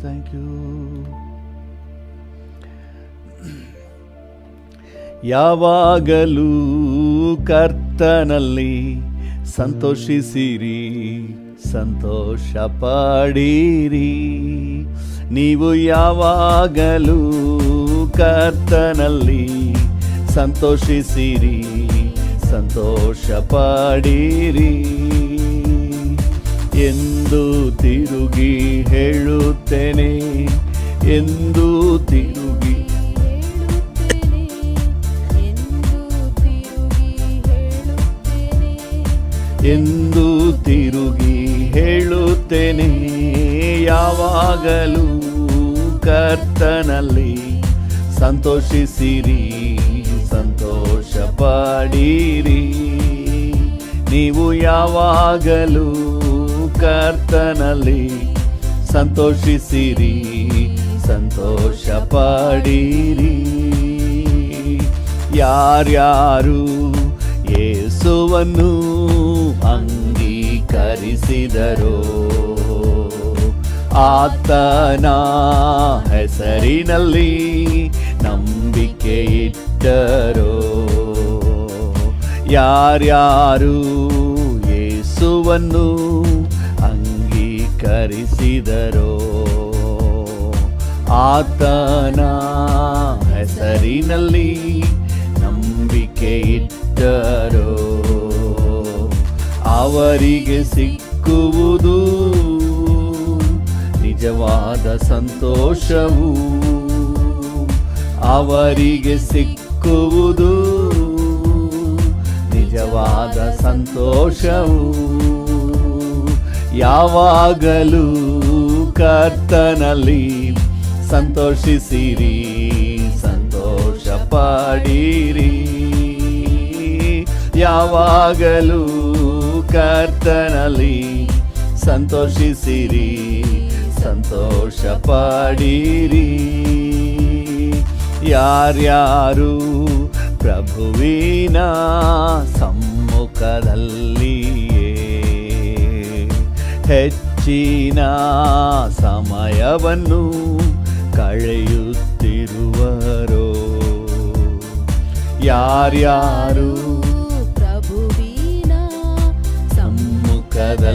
Thank you. ಯಾವಾಗಲೂ ಕರ್ತನಲ್ಲಿ ಸಂತೋಷಿಸಿರಿ, ಸಂತೋಷ ಪಡಿರಿ. ನೀವು ಯಾವಾಗಲೂ ಕರ್ತನಲ್ಲಿ ಸಂತೋಷಿಸಿರಿ, ಸಂತೋಷ ಪಡಿರಿ ಎಂದು ತಿರುಗಿ ಹೇಳುತ್ತೇನೆ, ಎಂದು ತಿರುಗಿ ಎಂದು ತಿರುಗಿ ಹೇಳುತ್ತೇನೆ. ಯಾವಾಗಲೂ ಕರ್ತನಲ್ಲಿ ಸಂತೋಷಿಸಿರಿ, ಸಂತೋಷ ಪಡಿರಿ. ನೀವು ಯಾವಾಗಲೂ ಕರ್ತನಲ್ಲಿ ಸಂತೋಷಿಸಿರಿ, ಸಂತೋಷ ಪಡಿರಿ. ಯಾರ್ಯಾರು ಯೇಸುವನ್ನು ಅಂಗೀಕರಿಸಿದರೋ, ಆತನ ಹೆಸರಿನಲ್ಲಿ ನಂಬಿಕೆ ಇಟ್ಟರೋ, ಯಾರ್ಯಾರು ಯೇಸುವನ್ನು ಅಂಗೀಕರಿಸಿದರೋ, ಆತನ ಹೆಸರಿನಲ್ಲಿ ನಂಬಿಕೆ ಇಟ್ಟರೋ, ಅವರಿಗೆ ಸಿಕ್ಕುವುದು ನಿಜವಾದ ಸಂತೋಷವು, ಅವರಿಗೆ ಸಿಕ್ಕುವುದು ನಿಜವಾದ ಸಂತೋಷವು. ಯಾವಾಗಲೂ ಕರ್ತನಲ್ಲಿ ಸಂತೋಷಿಸಿರಿ, ಸಂತೋಷ ಪಡಿರಿ. ಯಾವಾಗಲೂ ಕರ್ತನಲ್ಲಿ ಸಂತೋಷಿಸಿರಿ, ಸಂತೋಷ ಪಡಿರಿ. ಯಾರ್ಯಾರು ಪ್ರಭುವಿನ ಸಮ್ಮುಖದಲ್ಲಿಯೇ ಹೆಚ್ಚಿನ ಸಮಯವನ್ನು ಕಳೆಯುತ್ತಿರುವರೋ, ಯಾರ್ಯಾರು ಪ್ರಭುವಿನ ಸಮ್ಮುಖದಲ್ಲಿಯೇ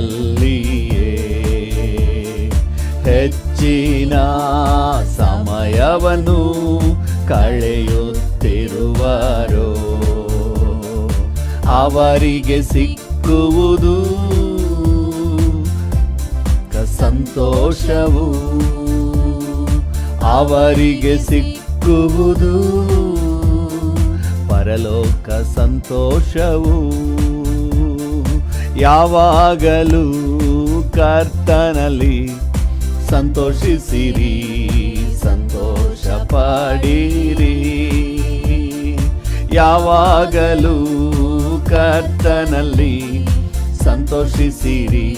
ಹೆಚ್ಚಿನ ಸಮಯವನ್ನು ಕಳೆಯುತ್ತಿರುವರೋ, ಅವರಿಗೆ ಸಿಕ್ಕುವುದು ಸಂತೋಷವು, ಅವರಿಗೆ ಸಿಕ್ಕುವುದು ಪರಲೋಕ ಸಂತೋಷವು. ಯಾವಾಗಲೂ ಕರ್ತನಲ್ಲಿ ಸಂತೋಷಿಸಿರಿ, ಸಂತೋಷ ಪಡಿರಿ. ಯಾವಾಗಲೂ ಕರ್ತನಲ್ಲಿ ಸಂತೋಷಿಸಿರಿ,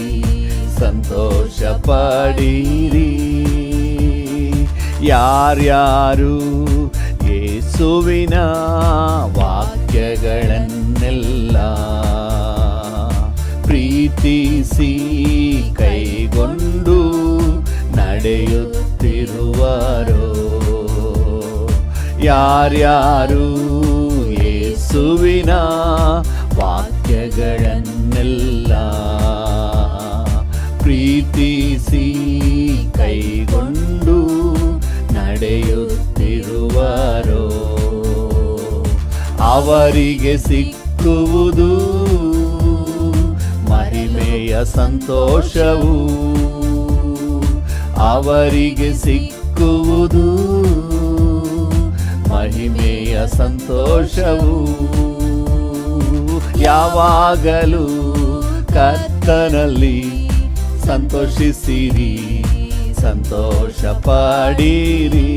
ಸಂತೋಷ ಪಡಿರಿ. ಯಾರ್ಯಾರು ಯೇಸುವಿನ ವಾಕ್ಯಗಳನ್ನೆಲ್ಲ ಪ್ರೀತಿಸಿ ಕೈಗೊಂಡು ನಡೆಯುತ್ತಿರುವರೋ, ಯಾರ್ಯಾರು ಯೇಸುವಿನ ವಾಕ್ಯಗಳನ್ನೆಲ್ಲ ಪ್ರೀತಿಸಿ ಕೈಗೊಂಡು ನಡೆಯುತ್ತಿರುವರೋ, ಅವರಿಗೆ ಸಿಕ್ಕುವುದು ಮಹಿಮೆಯ ಸಂತೋಷವು, ಅವರಿಗೆ ಸಿಕ್ಕುವುದು ಮಹಿಮೆಯ ಸಂತೋಷವು. ಯಾವಾಗಲೂ ಕರ್ತನಲ್ಲಿ ಸಂತೋಷಿಸಿರಿ, ಸಂತೋಷ ಪಡಿರಿ.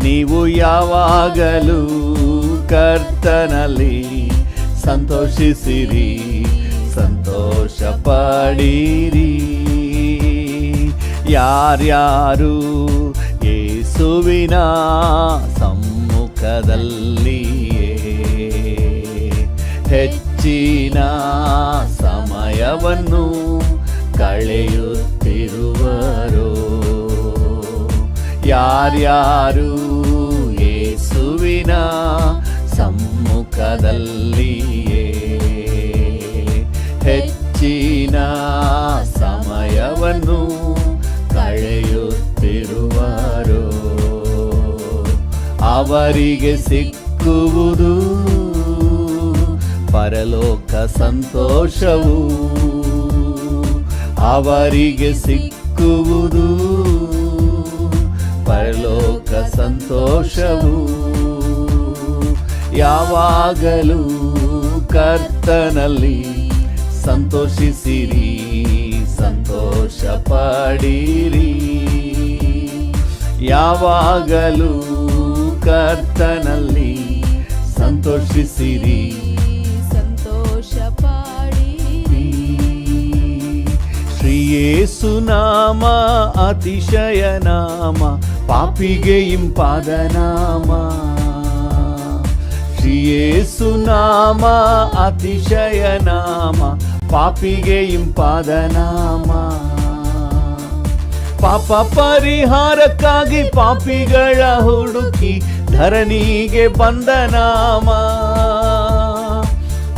ನೀವು ಯಾವಾಗಲೂ ಕರ್ತನಲ್ಲಿ ಸಂತೋಷಿಸಿರಿ, ಸಂತೋಷ ಪಡಿರಿ. ಯಾರ್ಯಾರು ಯೇಸುವಿನ ಸಮ್ಮುಖದಲ್ಲಿಯೇ ಹೆಚ್ಚಿನ ಸಮಯವನ್ನು ಕಳೆಯುತ್ತಿರುವರೋ, ಯಾರ್ಯಾರು ಯೇಸುವಿನ ಸಮ್ಮುಖದಲ್ಲಿಯೇ ಹೆಚ್ಚಿನ ಸಮಯವನ್ನು ಕಳೆಯುತ್ತಿರುವರೋ ಅವರಿಗೆ ಸಿಕ್ಕುವುದು ಪರಲೋಕ ಸಂತೋಷವು, ಅವರಿಗೆ ಸಿಕ್ಕುವುದು ಪರಲೋಕ ಸಂತೋಷವು. ಯಾವಾಗಲೂ ಕರ್ತನಲ್ಲಿ ಸಂತೋಷಿಸಿರಿ, ಸಂತೋಷ ಪಡಿರಿ. ಯಾವಾಗಲೂ ಕರ್ತನಲ್ಲಿ ಸಂತೋಷಿಸಿರಿ, ಸಂತೋಷ ಪಡಿರಿ. ಶ್ರೀ ಯೇಸು ನಾಮ ಅತಿಶಯ ನಾಮ, ಪಾಪಿಗೆ ಇಂಪಾದ ನಾಮ. ಶ್ರೀ ಯೇಸು ನಾಮ ಅತಿಶಯ ನಾಮ, ಪಾಪಿಗೆ ಇಂಪಾದ ನಾಮ. ಪಾಪ ಪರಿಹಾರಕ್ಕಾಗಿ ಪಾಪಿಗಳ ಹುಡುಕಿ ಧರಣಿಗೆ ಬಂದ ನಾಮ.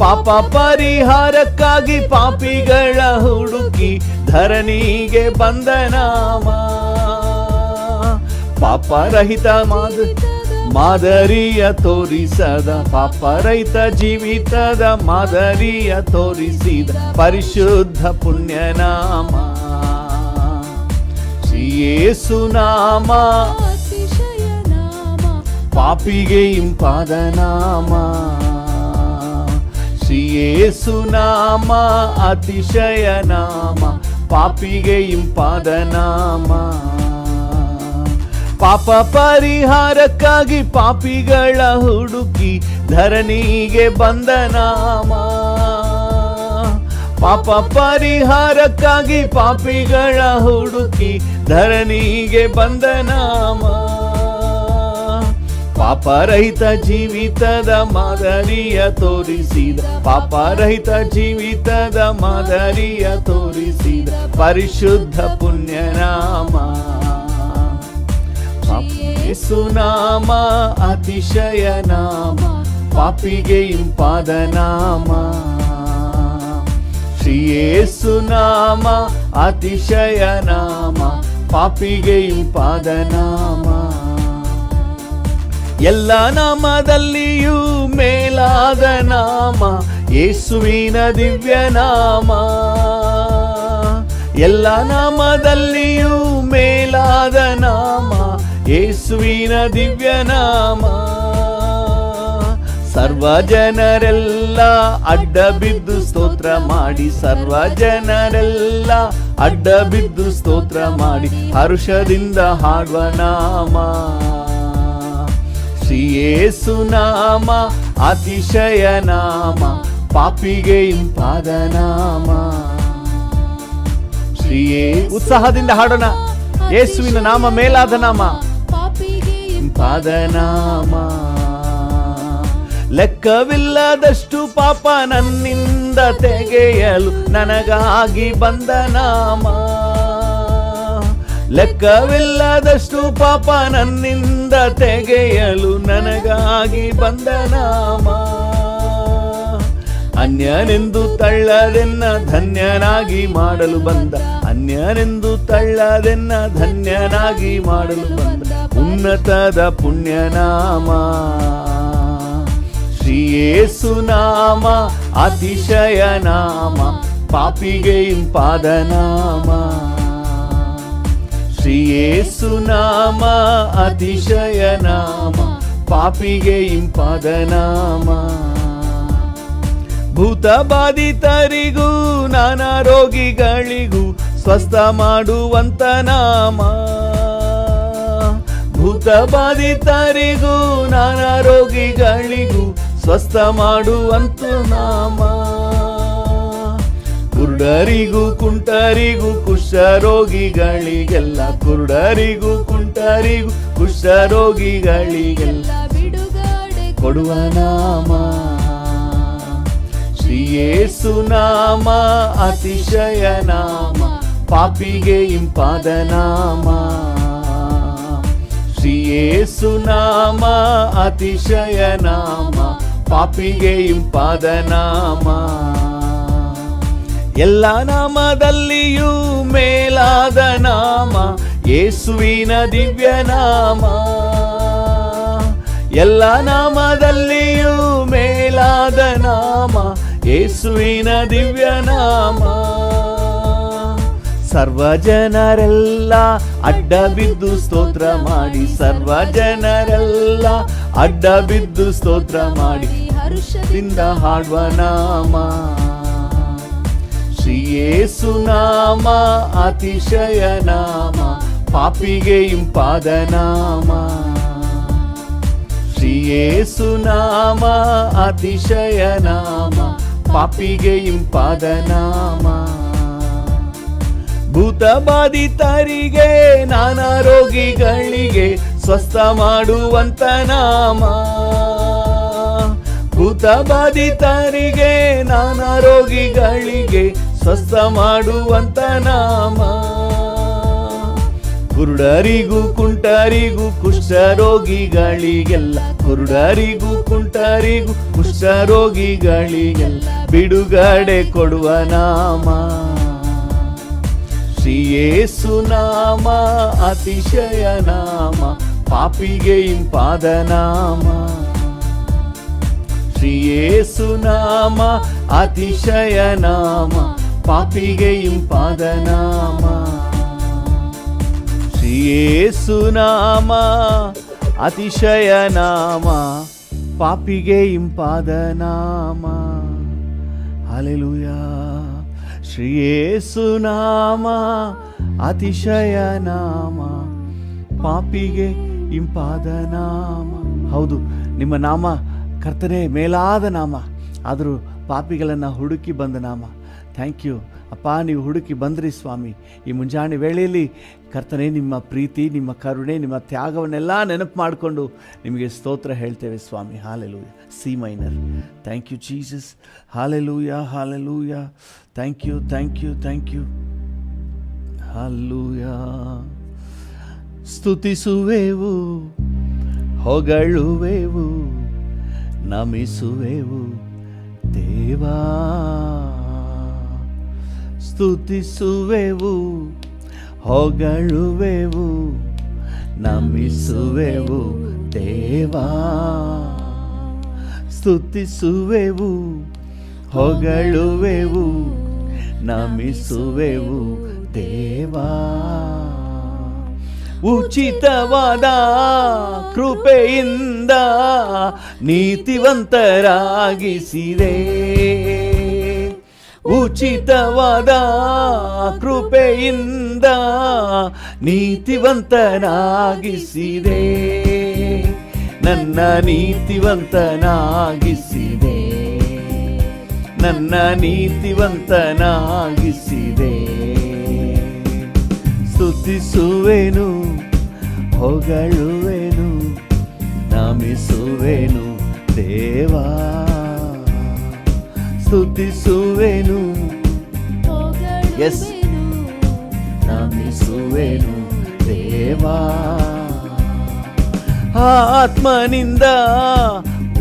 ಪಾಪ ಪರಿಹಾರಕ್ಕಾಗಿ ಪಾಪಿಗಳ ಹುಡುಕಿ ಧರಣಿಗೆ ಬಂದ ನಾಮ. ಪಾಪರಹಿತ ಮಾದರಿಯ ತೋರಿಸದ, ಪಾಪರಹಿತ ಜೀವಿತದ ಮಾದರಿಯ ತೋರಿಸಿದ ಪರಿಶುದ್ಧ ಪುಣ್ಯನಾಮ ಶ್ರೀ ಯೇಸು ನಾಮ. ಅತಿಶಯ ನಾಮ, ಪಾಪಿಗೆ ಇಂಪಾದ ನಾಮ. ಶ್ರೀ ಯೇಸು ನಾಮ ಅತಿಶಯ ನಾಮ, ಪಾಪಿಗೆ ಇಂಪಾದ ನಾಮ. ಪಾಪ ಪರಿಹಾರಕ್ಕಾಗಿ ಪಾಪಿಗಳ ಹುಡುಕಿ ಧರಣಿಗೆ ಬಂದ ನಾಮ. ಪಾಪ ಪರಿಹಾರಕ್ಕಾಗಿ ಪಾಪಿಗಳ ಹುಡುಕಿ ಧರಣಿಗೆ ಬಂದ ನಾಮ. ಪಾಪರಹಿತ ಜೀವಿತದ ಮಾದರಿಯ ತೋರಿಸಿದ, ಪಾಪರಹಿತ ಜೀವಿತದ ಮಾದರಿಯ ತೋರಿಸಿದ ಪರಿಶುದ್ಧ ಪುಣ್ಯನಾಮ ಯೇಸು ನಾಮ ಅತಿಶಯ ನಾಮ, ಪಾಪಿಗೆ ಇಂಪಾದ ನಾಮ. ಶ್ರೀ ಯೇಸು ನಾಮ ಅತಿಶಯ ನಾಮ, ಪಾಪಿಗೆ ಇಂಪಾದ ನಾಮ. ಎಲ್ಲ ನಾಮದಲ್ಲಿಯೂ ಮೇಲಾದ ನಾಮ ಯೇಸುವಿನ ದಿವ್ಯ ನಾಮ. ಎಲ್ಲ ನಾಮದಲ್ಲಿಯೂ ಮೇಲಾದ ನಾಮ ಯೇಸುವಿನ ದಿವ್ಯ ನಾಮ. ಸರ್ವ ಜನರೆಲ್ಲ ಅಡ್ಡ ಬಿದ್ದು ಸ್ತೋತ್ರ ಮಾಡಿ, ಸರ್ವ ಜನರೆಲ್ಲ ಅಡ್ಡ ಬಿದ್ದು ಸ್ತೋತ್ರ ಮಾಡಿ ಹರ್ಷದಿಂದ ಹಾಡುವ ನಾಮ ಶ್ರೀ ಯೇಸು ನಾಮ ಅತಿಶಯ ನಾಮ, ಪಾಪಿಗೆ ಇಂಪಾದ ನಾಮ. ಶ್ರೀ ಉತ್ಸಾಹದಿಂದ ಹಾಡೋಣ. ಯೇಸುವಿನ ನಾಮ ಮೇಲಾದ ನಾಮ, ಪಾಪಿಗೆ ಇಂಪಾದ ನಾಮ. ಲೆಕ್ಕವಿಲ್ಲದಷ್ಟು ಪಾಪ ನನ್ನಿಂದ ತೆಗೆಯಲು ನನಗಾಗಿ ಬಂದ ನಾಮ. ಲೆಕ್ಕವಿಲ್ಲದಷ್ಟು ಪಾಪ ನನ್ನಿಂದ ತೆಗೆಯಲು ನನಗಾಗಿ ಬಂದ ನಾಮ. ಅನ್ಯನೆಂದು ತಳ್ಳದೆನ್ನ ಧನ್ಯನಾಗಿ ಮಾಡಲು ಬಂದ, ಅನ್ಯನೆಂದು ತಳ್ಳದೆನ್ನ ಧನ್ಯನಾಗಿ ಮಾಡಲು ಬಂದ ಉನ್ನತದ ಪುಣ್ಯನಾಮ ಶ್ರೀ ಯೇಸು ನಾಮ ಅತಿಶಯ ನಾಮ, ಪಾಪಿಗೆ ಇಂಪಾದ ನಾಮ. ಶ್ರೀ ಯೇಸು ನಾಮ ಅತಿಶಯ ನಾಮ, ಪಾಪಿಗೆ ಇಂಪಾದ ನಾಮ. ಭೂತ ಬಾಧಿತರಿಗೂ ನಾನಾ ರೋಗಿಗಳಿಗೂ ಸ್ವಸ್ಥ ಮಾಡುವಂತ ನಾಮ. ಭೂತ ಬಾಧಿತರಿಗೂ ನಾನಾ ರೋಗಿಗಳಿಗೂ ಸ್ವಸ್ಥ ಮಾಡುವಂತ ನಾಮ. ಕುರುಡರಿಗೂ ಕುಂಟರಿಗೂ ಕುಷ್ಠರೋಗಿಗಳಿಗೆಲ್ಲ, ಕುರುಡರಿಗೂ ಕುಂಟರಿಗೂ ಕುಷ್ಠರೋಗಿಗಳಿಗೆಲ್ಲ ಬಿಡುಗಡೆ ಕೊಡುವ ನಾಮ ಶ್ರೀ ಯೇಸು ನಾಮ ಅತಿಶಯ ನಾಮ, ಪಾಪಿಗೆ ಇಂಪಾದ ನಾಮ ಶ್ರೀ ಯೇಸು ನಾಮ ಅತಿಶಯ ನಾಮ, ಪಾಪಿಗೆ ಇಂಪಾದ ನಾಮ. ಎಲ್ಲ ನಾಮದಲ್ಲಿಯೂ ಮೇಲಾದ ನಾಮ ಯೇಸುವಿನ ದಿವ್ಯ ನಾಮ. ಎಲ್ಲ ನಾಮದಲ್ಲಿಯೂ ಮೇಲಾದ ನಾಮ ಯೇಸುವಿನ ದಿವ್ಯ ನಾಮ. ಸರ್ವ ಜನರೆಲ್ಲ ಅಡ್ಡ ಬಿದ್ದು ಸ್ತೋತ್ರ ಮಾಡಿ, ಸರ್ವ ಜನರೆಲ್ಲ ಅಡ್ಡ ಬಿದ್ದು ಸ್ತೋತ್ರ ಮಾಡಿ ಹರ್ಷದಿಂದ ಹಾಡುವ ನಾಮ ಶ್ರೀ ಯೇಸು ನಾಮ ಅತಿಶಯ ನಾಮ, ಪಾಪಿಗೆ ಇಂಪಾದ ನಾಮ. ಶ್ರೀ ಯೇಸು ನಾಮ ಅತಿಶಯ ನಾಮ, ಪಾಪಿಗೆ ಇಂಪಾದ ನಾಮ. ಭೂತ ಬಾಧಿತರಿಗೆ ನಾನಾ ರೋಗಿಗಳಿಗೆ ಸ್ವಸ್ಥ ಮಾಡುವಂತ ನಾಮ. ಭೂತ ಬಾಧಿತರಿಗೆ ನಾನಾ ರೋಗಿಗಳಿಗೆ ಸ್ವಸ್ಥ ಮಾಡುವಂತ ನಾಮ. ಕುರುಡರಿಗೂ ಕುಂಟರಿಗೂ ಕುಷ್ಠರೋಗಿಗಳಿಗೆಲ್ಲ, ಕುರುಡರಿಗೂ ಕುಂಟರಿಗೂ ಕುಷ್ಠರೋಗಿಗಳಿಗೆಲ್ಲ ಬಿಡುಗಡೆ ಕೊಡುವ ನಾಮ ಶ್ರೀ ಯೇಸು ನಾಮ ಅತಿಶಯ ನಾಮ, ಪಾಪಿಗೆ ಇಂಪಾದ ನಾಮ. ಶ್ರೀ ಯೇಸು ನಾಮ ಅತಿಶಯ ನಾಮ, ಪಾಪಿಗೆ ಇಂಪಾದ ನಾಮ. ಶ್ರೀ ಯೇಸು ನಾಮ ಅತಿಶಯ ನಾಮ, ಪಾಪಿಗೆ ಇಂಪಾದ ನಾಮ. ಹಲ್ಲೆಲೂಯಾ. ಶ್ರೀ ಯೇಸು ನಾಮ ಅತಿಶಯ ನಾಮ, ಪಾಪಿಗೆ ಇಂಪಾದ ನಾಮ. ಹೌದು, ನಿಮ್ಮ ನಾಮ ಕರ್ತನೇ ಮೇಲಾದ ನಾಮ, ಆದರೂ ಪಾಪಿಗಳನ್ನು ಹುಡುಕಿ ಬಂದ ನಾಮ. ಥ್ಯಾಂಕ್ ಯು ಅಪ್ಪ, ನೀವು ಹುಡುಕಿ ಬಂದ್ರಿ ಸ್ವಾಮಿ. ಈ ಮುಂಜಾನೆ ವೇಳೆಯಲ್ಲಿ ಕರ್ತನೇ ನಿಮ್ಮ ಪ್ರೀತಿ, ನಿಮ್ಮ ಕರುಣೆ, ನಿಮ್ಮ ತ್ಯಾಗವನ್ನೆಲ್ಲ ನೆನಪು ಮಾಡಿಕೊಂಡು ನಿಮಗೆ ಸ್ತೋತ್ರ ಹೇಳ್ತೇವೆ ಸ್ವಾಮಿ. Hallelujah. C minor. Thank you Jesus. Hallelujah, hallelujah. Thank you, thank you, thank you. Hallelujah. ಸ್ತುತಿಸುವೆವು, ಹೊಗಳುವೆವು, ನಮಿಸುವೆವು ದೇವಾ. ಸ್ತುತಿಸುವೆವು, ಹೊಗಳುವೆವು, ನಮಿಸುವೆವು ದೇವಾ. ಸ್ತುತಿಸುವೆವು, ಹೊಗಳುವೆವು, ನಮಿಸುವೆವು ದೇವಾ. ಉಚಿತವಾದ ಕೃಪೆಯಿಂದ ನೀತಿವಂತರಾಗಿಸಿದೆ. ಉಚಿತವಾದ ಕೃಪೆಯಿಂದ ನೀತಿವಂತನಾಗಿಸಿದೆ. ನನ್ನ ನೀತಿವಂತನಾಗಿಸಿದೆ, ನನ್ನ ನೀತಿವಂತನಾಗಿಸಿದೆ. ಸ್ತುತಿಸುವೆನು, ಹೊಗಳುವೆನು, ನಮಿಸುವೆನು ದೇವಾ. ಸ್ತುತಿಸುವೆನು, ಎಸ್, ನಮಿಸುವೆನು ದೇವಾ. ಆತ್ಮನಿಂದ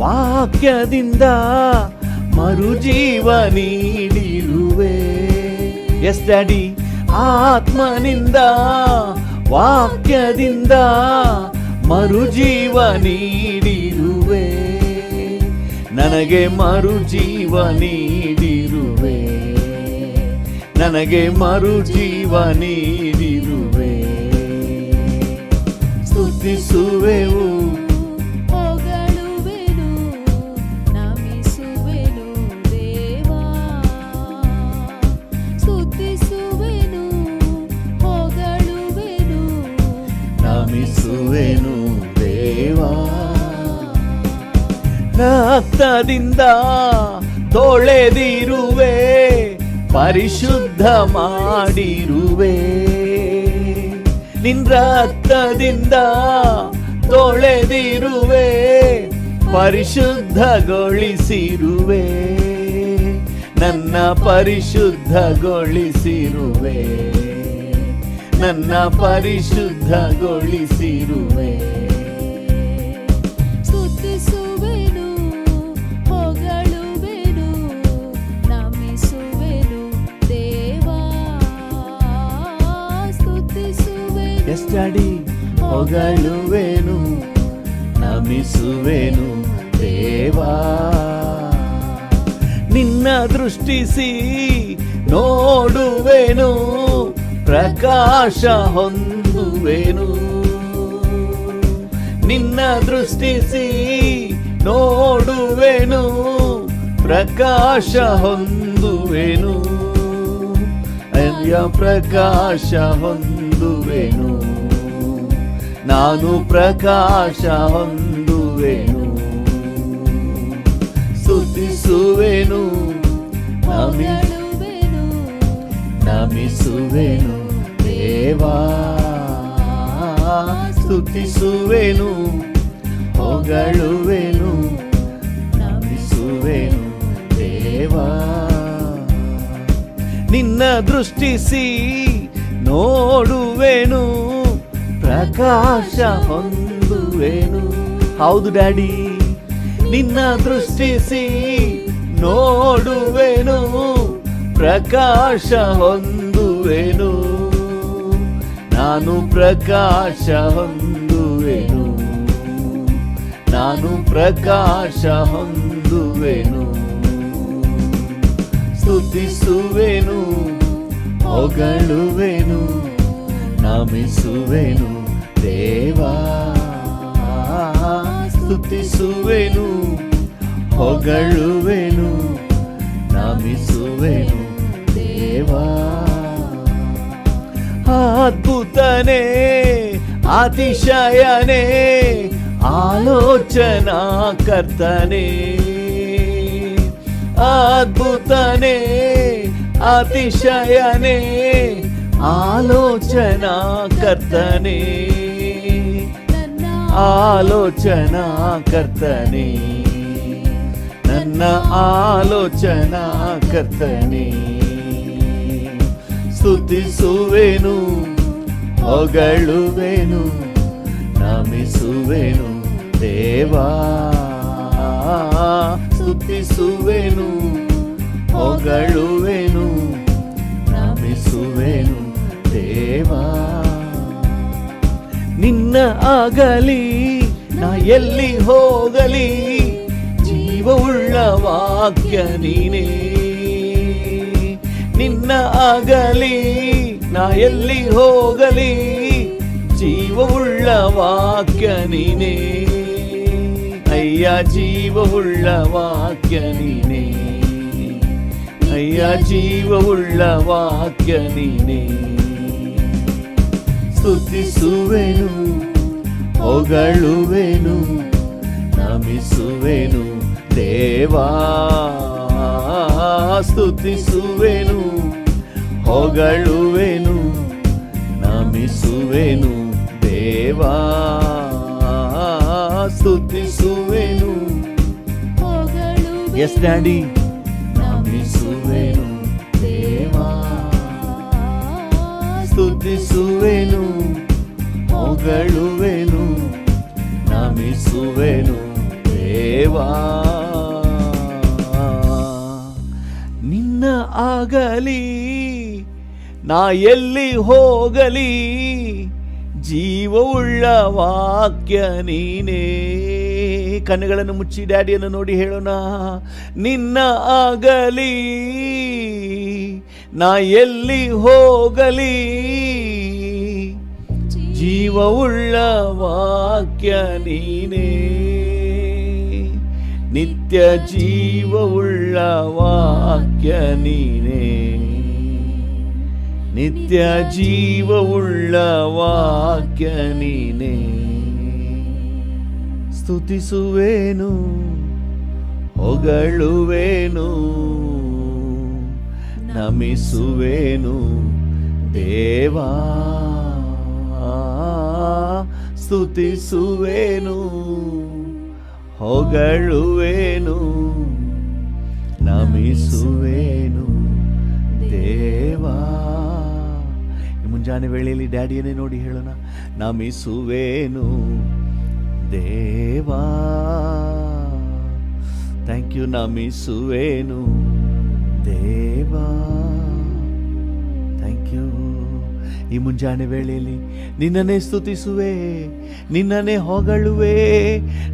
ವಾಕ್ಯದಿಂದ ಮರುಜೀವ ನೀಡಿರುವೆ. Yes daddy. ಆತ್ಮನಿಂದ ವಾಕ್ಯದಿಂದ ಮರುಜೀವ ನೀಡಿರುವೆ. ನನಗೆ ಮರುಜೀವ ನೀಡಿರುವೆ, ನನಗೆ ಮರುಜೀವ ನೀಡಿರುವೆ. ಸ್ತುತಿಸುವೆವು, ಹೊಗಳುವೆನು, ನಮಿಸುವೆನು ದೇವಾ. ಸ್ತುತಿಸುವೆನು, ಹೊಗಳುವೆನು, ನಮಿಸುವೆನು ದೇವಾ. ರಕ್ತದಿಂದ ತೊಳೆದಿರುವೆ, ಪರಿಶುದ್ಧ ಮಾಡಿರುವೆ. ನಿನ್ನ ರಕ್ತದಿಂದ ತೊಳೆದಿರುವೆ, ಪರಿಶುದ್ಧಗೊಳಿಸಿರುವೆ. ನನ್ನ ಪರಿಶುದ್ಧಗೊಳಿಸಿರುವೆ, ನನ್ನ ಪರಿಶುದ್ಧಗೊಳಿಸಿರುವೆ. ಸ್ತುತಿಸುವೆನು, ಹೊಗಳುವೆನು, ನಮಿಸುವೆನು ದೇವಾ. ಸ್ತುತಿಸುವೆನು, ಎಸ್ ಡ್ಯಾಡಿ, ಹೊಗಳುವೆನು, ನಮಿಸುವೆನು ದೇವಾ. ನಿನ್ನ ದೃಷ್ಟಿಸಿ ನೋಡುವೆನು, ಪ್ರಕಾಶ ಹೊಂದುವೆನು. ನಿನ್ನ ದೃಷ್ಟಿಸಿ ನೋಡುವೆನು, ಪ್ರಕಾಶ ಹೊಂದುವೆನು. ಅಯ್ಯ, ಪ್ರಕಾಶ ಹೊಂದುವೆನು, ನಾನು ಪ್ರಕಾಶ ಹೊಂದುವೆನು. ಸ್ತುತಿಸುವೆನು, ಹೊಗಳುವೆನು, ನಮಿಸುವೆನು ದೇವಾ. ಸ್ತುತಿಸುವೆನು, ಹೊಗಳುವೆನು, ನಮಿಸುವೆನು ದೇವಾ. ನಿನ್ನ ದೃಷ್ಟಿಸಿ ನೋಡುವೆನು, ಪ್ರಕಾಶ ಹೊಂದುವೆನು. ಹೌದು ಡ್ಯಾಡಿ, ನಿನ್ನ ದೃಷ್ಟಿಸಿ ನೋಡುವೆನು, ಪ್ರಕಾಶ ಹೊಂದುವೆನು. ನಾನು ಪ್ರಕಾಶ ಹೊಂದುವೆನು, ನಾನು ಪ್ರಕಾಶ ಹೊಂದುವೆನು. ಸ್ತುತಿಸುವೆನು, ಹೊಗಳುವೆನು, ನಮಿಸುವೆನು ದೇವಾ. ಸ್ತುತಿಸುವೆನು, ಹೊಗಳುವೆನು, ನಮಿಸುವೆನು ದೇವಾ. ಅದ್ಭುತನೇ, ಅತಿಶಯನೇ, ಆಲೋಚನಾ ಕರ್ತನೇ. ಅದ್ಭುತನೇ, ಅತಿಶಯನೇ, ಆಲೋಚನಾ ಕರ್ತನೇ. ನನ್ನ ಆಲೋಚನಾ ಕರ್ತನೇ, ನನ್ನ ಆಲೋಚನಾ ಕರ್ತನೇ. ಸ್ತುತಿಸುವೆನು, ಹೊಗಳುವೆನು, ನಮಿಸುವೆನು ದೇವಾ. ಸ್ತುತಿಸುವೆನು, ಹೊಗಳುವೆನು, ನಮಿಸುವೆನು ದೇವಾ. ನಿನ್ನ ಆಗಲಿ ನಾ ಎಲ್ಲಿ ಹೋಗಲಿ, ಜೀವವುಳ್ಳ ವಾಕ್ಯ ನೀನೇ. ನಿನ್ನ ಆಗಲಿ ನಾ ಎಲ್ಲಿ ಹೋಗಲಿ, ಜೀವವುಳ್ಳ ವಾಕ್ಯ ನೀನೇ. ಅಯ್ಯ, ಜೀವವುಳ್ಳ ವಾಕ್ಯ ನೀನೇ. ಅಯ್ಯ, ಜೀವವುಳ್ಳ ವಾಕ್ಯ ನೀನೇ. ಸ್ತುತಿಸುವೆನು, ಹೊಗಳುವೆನು, ನಮಿಸುವೆನು ದೇವಾ. ಸ್ತುತಿಸುವೆನು, ಹೊಗಳುವೆನು, ನಮಿಸುವೆನು ದೇವಾ. ಸ್ತುತಿಸುವೆನು, ಹೊಗಳುವೆನು, ಎಸ್ ಡ್ಯಾಡಿ, ನಮಿಸುವೆನು ದೇವಾ. ಸ್ತುತಿಸುವೆನು, ಹೊಗಳುವೆನು, ನಮಿಸುವೆನು ದೇವಾ. ನಿನ್ನ ಆಗಲಿ ನಾ ಎಲ್ಲಿ ಹೋಗಲಿ, ಜೀವವುಳ್ಳ ವಾಕ್ಯ ನೀನೇ. ಕಣ್ಣುಗಳನ್ನು ಮುಚ್ಚಿ ಡ್ಯಾಡಿಯನ್ನು ನೋಡಿ ಹೇಳೋಣ. ನಿನ್ನ ಆಗಲಿ ನಾ ಎಲ್ಲಿ ಹೋಗಲಿ, ಜೀವವುಳ್ಳ ವಾಕ್ಯ ನೀನೇ. ನಿತ್ಯ ಜೀವವುಳ್ಳ ವಾಕ್ಯ ನೀನೇ. ನಿತ್ಯ ಜೀವವುಳ್ಳ ವಾಕ್ಯ ನೀನೇ. ಸ್ತುತಿಸುವೆನು, ಹೊಗಳುವೆನು, ನಮಿಸುವೆನು ದೇವಾ. ಸ್ತುತಿಸುವೆನು, ಹೊಗಳುವೆನು, ನಮಿಸುವೆನು ದೇವಾ. ಈ ಮುಂಜಾನೆ ವೇಳೆಯಲ್ಲಿ ಡ್ಯಾಡಿಯನ್ನೇ ನೋಡಿ ಹೇಳೋಣ, ನಮಿಸುವೇನು ದೇವಾ, ಥ್ಯಾಂಕ್ ಯು, ನಮಿಸುವೇನು ದೇವಾ, ಥ್ಯಾಂಕ್ ಯು. ಈ ಮುಂಜಾನೆ ವೇಳೆಯಲ್ಲಿ ನಿನ್ನನ್ನೇ ಸ್ತುತಿಸುವೆ, ನಿನ್ನನ್ನೇ ಹೊಗಳುವೆ,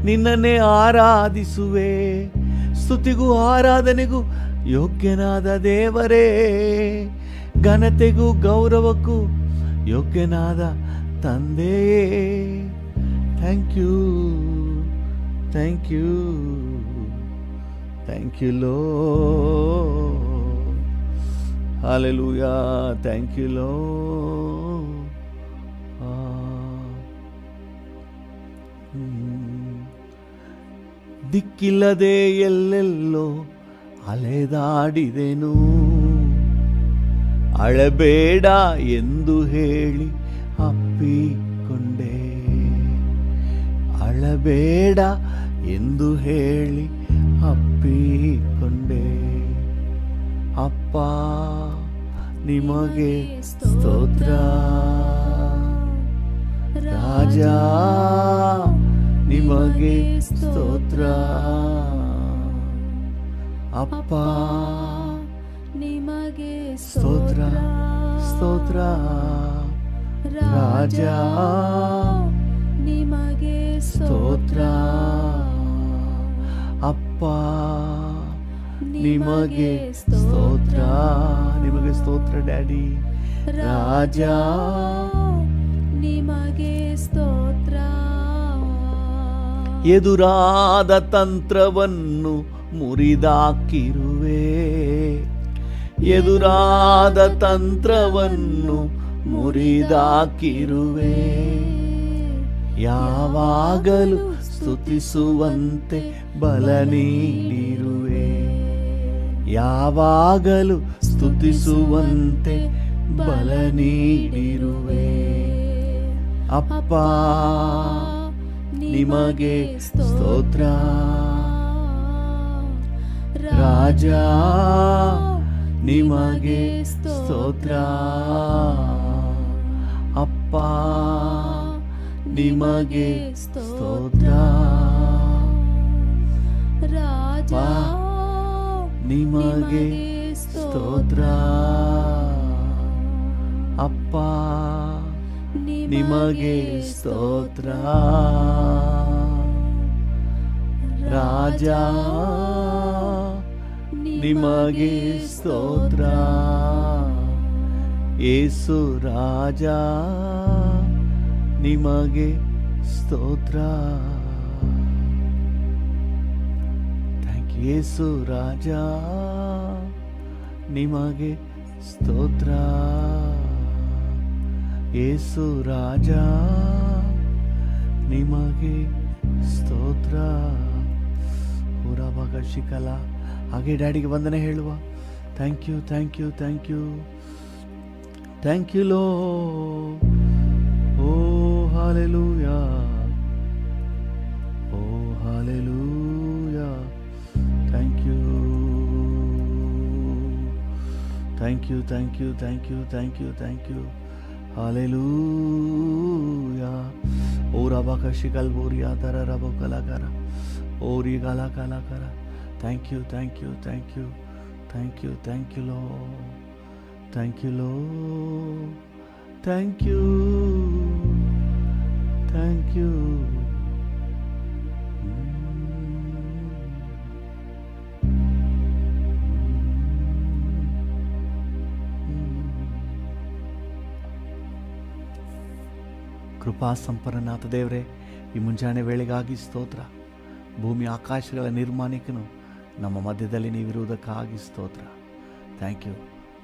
ನಿನ್ನನ್ನೇ ಆರಾಧಿಸುವೆ. ಸ್ತುತಿಗೂ ಆರಾಧನೆಗೂ ಯೋಗ್ಯನಾದ ದೇವರೇ, ಘನತೆಗೂ ಗೌರವಕ್ಕೂ ಯೋಗ್ಯನಾದ ತಂದೆಯೇ. Thank you, thank you, thank you Lord. Hallelujah, thank you Lord. ದಿಕ್ಕಿಲ್ಲದೆ ಎಲ್ಲೆಲ್ಲೋ ಅಲೆದಾಡಿದೆನು, ಅಳಬೇಡ ಎಂದು ಹೇಳಿ ಅಪ್ಪಿಕೊಂಡೆ, ಅಳಬೇಡ ಎಂದು ಹೇಳಿ ಅಪ್ಪಿಕೊಂಡೆ. ಅಪ್ಪ ನಿಮಗೆ ಸ್ತೋತ್ರ, ರಾಜ ನಿಮಗೆ ಸ್ತೋತ್ರ. ಅಪ್ಪ ನಿಮಗೆ ಸ್ತೋತ್ರ, ಸ್ತೋತ್ರ. ರಾಜ ನಿಮಗೆ ಸ್ತೋತ್ರ. ಅಪ್ಪ ನಿಮಗೆ ಸ್ತೋತ್ರ, ನಿಮಗೆ ಸ್ತೋತ್ರ ಡ್ಯಾಡಿ. ರಾಜ ನಿಮಗೆ ಸ್ತೋತ್ರ. ಎದುರಾದ ತಂತ್ರವನ್ನು ಮುರಿದಾಕಿರುವೆ, ಎದುರಾದ ತಂತ್ರವನ್ನು ಮುರಿದಾಕಿರುವೆ. ಯಾವಾಗಲೂ ಸ್ತುತಿಸುವಂತೆ ಬಲ ನೀಡಿರುವೆ, ಯಾವಾಗಲೂ ಸ್ತುತಿಸುವಂತೆ ಬಲ ನೀಡಿರುವೆ. ಅಪ್ಪ ನಿಮಗೆ ಸ್ತೋತ್ರ, ರಾಜ ನಿಮಗೆ ಸ್ತೋತ್ರ. ಅಪ್ಪ ನಿಮಗೆ ಸ್ತೋತ್ರ, ರಾಜ ನಿಮಗೆ ಸ್ತೋತ್ರ. ಅಪ್ಪ ನಿಮಗೆ ಸ್ತೋತ್ರ. ರಾಜ ನಿಮಗೆ ಸ್ತೋತ್ರ. ಯೇಸು ರಾಜ ನಿಮಗೆ ಸ್ತೋತ್ರ. ಥ್ಯಾಂಕ್ ಯು ಯೇಸು ರಾಜ ನಿಮಗೆ ಸ್ತೋತ್ರ. ಯೇಸು ರಾಜ ನಿಮಗೆ ಸ್ತೋತ್ರ. ಪೂರಾ ಶಿಕಲ ಹಾಗೆ ಡ್ಯಾಡಿಗೆ ವಂದನೆ ಹೇಳುವ. Thank you, thank you, thank you, thank you ಲೋ. Oh hallelujah, oh hallelujah. Thank you, thank you, thank you, thank you, thank you, thank you. Hallelujah. ಓ ರಬಕ ಶಿಕಲ್ ಬೋರಿಯಾ ತರ ರಬೋ ಕಲಾಕಾರ ಓರಿ ಗಾಲ ಕಲಾಕಾರ. Thank you, thank you, thank you, thank you, thank you ಲೋ, ಥ್ಯಾಂಕ್ ಯು ಲೋ, ಥ್ಯಾಂಕ್ ಯು, ಥ್ಯಾಂಕ್ ಯು. ಕೃಪಾ ಸಂಪನ್ನನಾಥ ದೇವರೇ, ಈ ಮುಂಜಾನೆ ವೇಳೆಗಾಗಿ ಸ್ತೋತ್ರ. ಭೂಮಿ ಆಕಾಶಗಳ ನಿರ್ಮಾಣಿಕನು ನಮ್ಮ ಮಧ್ಯದಲ್ಲಿ ನೀವಿರುವುದಕ್ಕಾಗಿ ಸ್ತೋತ್ರ. Thank you.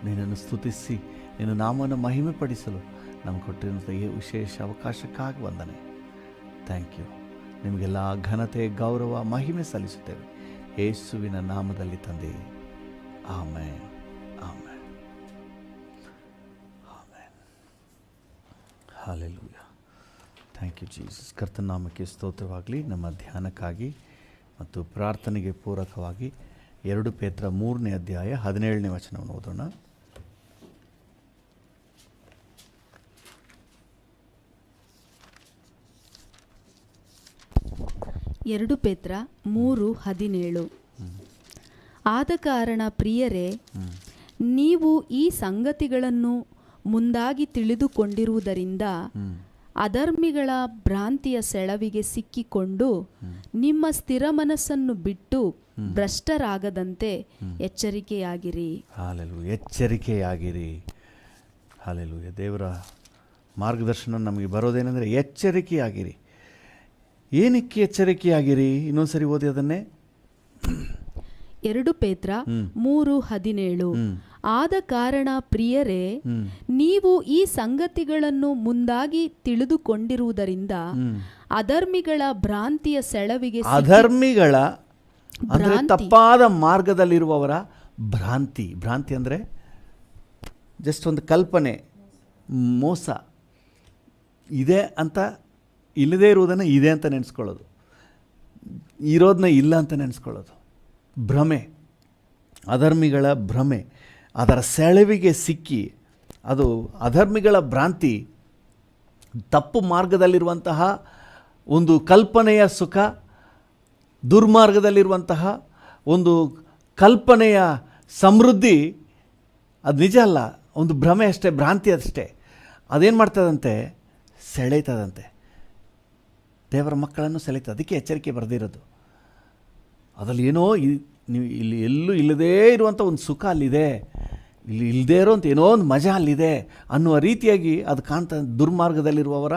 ನಿನ್ನನ್ನು ಸ್ತುತಿಸಿ ನಿನ್ನ ನಾಮವನ್ನು ಮಹಿಮೆ ಪಡಿಸಲು ನಮ್ಗೆ ಕೊಟ್ಟಿರುವಂಥ ಈ ವಿಶೇಷ ಅವಕಾಶಕ್ಕಾಗಿ ವಂದನೆ. Thank you. ನಿಮಗೆಲ್ಲ ಘನತೆ, ಗೌರವ, ಮಹಿಮೆ ಸಲ್ಲಿಸುತ್ತೇವೆ ಯೇಸುವಿನ ನಾಮದಲ್ಲಿ ತಂದೆ. Amen, amen, amen. Hallelujah. Thank you Jesus. ಕರ್ತನ ನಾಮಕ್ಕೆ ಸ್ತೋತ್ರವಾಗಲಿ. ನಮ್ಮ ಧ್ಯಾನಕ್ಕಾಗಿ ಮತ್ತು ಪ್ರಾರ್ಥನೆಗೆ ಪೂರಕವಾಗಿ 2 ಪೇತ್ರ 3ನೇ ಅಧ್ಯಾಯ 17ನೇ ವಚನವನ್ನು ಓದೋಣ. 2 ಪೇತ್ರ 3:17. ಆದ ಕಾರಣ ಪ್ರಿಯರೇ, ನೀವು ಈ ಸಂಗತಿಗಳನ್ನು ಮುಂದಾಗಿ ತಿಳಿದುಕೊಂಡಿರುವುದರಿಂದ ಅಧರ್ಮಿಗಳ ಭ್ರಾಂತಿಯ ಸೆಳವಿಗೆ ಸಿಕ್ಕಿಕೊಂಡು ನಿಮ್ಮ ಸ್ಥಿರ ಮನಸ್ಸನ್ನು ಬಿಟ್ಟು ಭ್ರಷ್ಟರಾಗದಂತೆ ಎಚ್ಚರಿಕೆಯಾಗಿರಿ. ಹಾಲೆಲೂಯ, ಎಚ್ಚರಿಕೆಯಾಗಿರಿ. ಹಾಲೆಲೂಯ. ದೇವರ ಮಾರ್ಗದರ್ಶನ ನಮಗೆ ಬರೋದೇನೆಂದರೆ ಎಚ್ಚರಿಕೆಯಾಗಿರಿ. ಏನಕ್ಕೆ ಎಚ್ಚರಿಕೆಯಾಗಿರಿ? ಇನ್ನೊಂದ್ಸರಿ ಓದಿ ಅದನ್ನೇ. 2 ಪೇತ್ರ 3:17. ಆದ ಕಾರಣ ಪ್ರಿಯರೇ, ನೀವು ಈ ಸಂಗತಿಗಳನ್ನು ಮುಂದಾಗಿ ತಿಳಿದುಕೊಂಡಿರುವುದರಿಂದ ಅಧರ್ಮಿಗಳ ಭ್ರಾಂತಿಯ ಸೆಳವಿಗೆ ಅಧರ್ಮಿಗಳ ಅಂದರೆ ತಪ್ಪಾದ ಮಾರ್ಗದಲ್ಲಿರುವವರ ಭ್ರಾಂತಿ. ಭ್ರಾಂತಿ ಅಂದರೆ ಜಸ್ಟ್ ಒಂದು ಕಲ್ಪನೆ, ಮೋಸ. ಇದೆ ಅಂತ ಇಲ್ಲದೇ ಇರುವುದನ್ನು ಇದೆ ಅಂತ ನೆನೆಸ್ಕೊಳ್ಳೋದು, ಇರೋದನ್ನ ಇಲ್ಲ ಅಂತ ನೆನೆಸ್ಕೊಳ್ಳೋದು, ಭ್ರಮೆ. ಅಧರ್ಮಿಗಳ ಭ್ರಮೆ, ಅದರ ಸೆಳವಿಗೆ ಸಿಕ್ಕಿ, ಅದು ಅಧರ್ಮಿಗಳ ಭ್ರಾಂತಿ, ತಪ್ಪು ಮಾರ್ಗದಲ್ಲಿರುವಂತಹ ಒಂದು ಕಲ್ಪನೆಯ ಸುಖ, ದುರ್ಮಾರ್ಗದಲ್ಲಿರುವಂತಹ ಒಂದು ಕಲ್ಪನೆಯ ಸಮೃದ್ಧಿ. ಅದು ನಿಜ ಅಲ್ಲ, ಒಂದು ಭ್ರಮೆ ಅಷ್ಟೇ, ಭ್ರಾಂತಿ ಅಷ್ಟೇ. ಅದೇನು ಮಾಡ್ತದಂತೆ? ಸೆಳೆತದಂತೆ, ದೇವರ ಮಕ್ಕಳನ್ನು ಸೆಳೆತದೆ. ಅದಕ್ಕೆ ಎಚ್ಚರಿಕೆ ಬರೆದಿರೋದು. ಅದರಲ್ಲಿ ಏನೋ ನೀವು ಇಲ್ಲಿ ಎಲ್ಲೂ ಇಲ್ಲದೇ ಇರುವಂಥ ಒಂದು ಸುಖ ಅಲ್ಲಿದೆ, ಇಲ್ಲಿ ಇಲ್ಲದೇ ಇರೋಂಥ ಏನೋ ಒಂದು ಮಜಾ ಅಲ್ಲಿದೆ ಅನ್ನುವ ರೀತಿಯಾಗಿ ಅದು ಕಾಣ್ತದೆ. ದುರ್ಮಾರ್ಗದಲ್ಲಿರುವವರ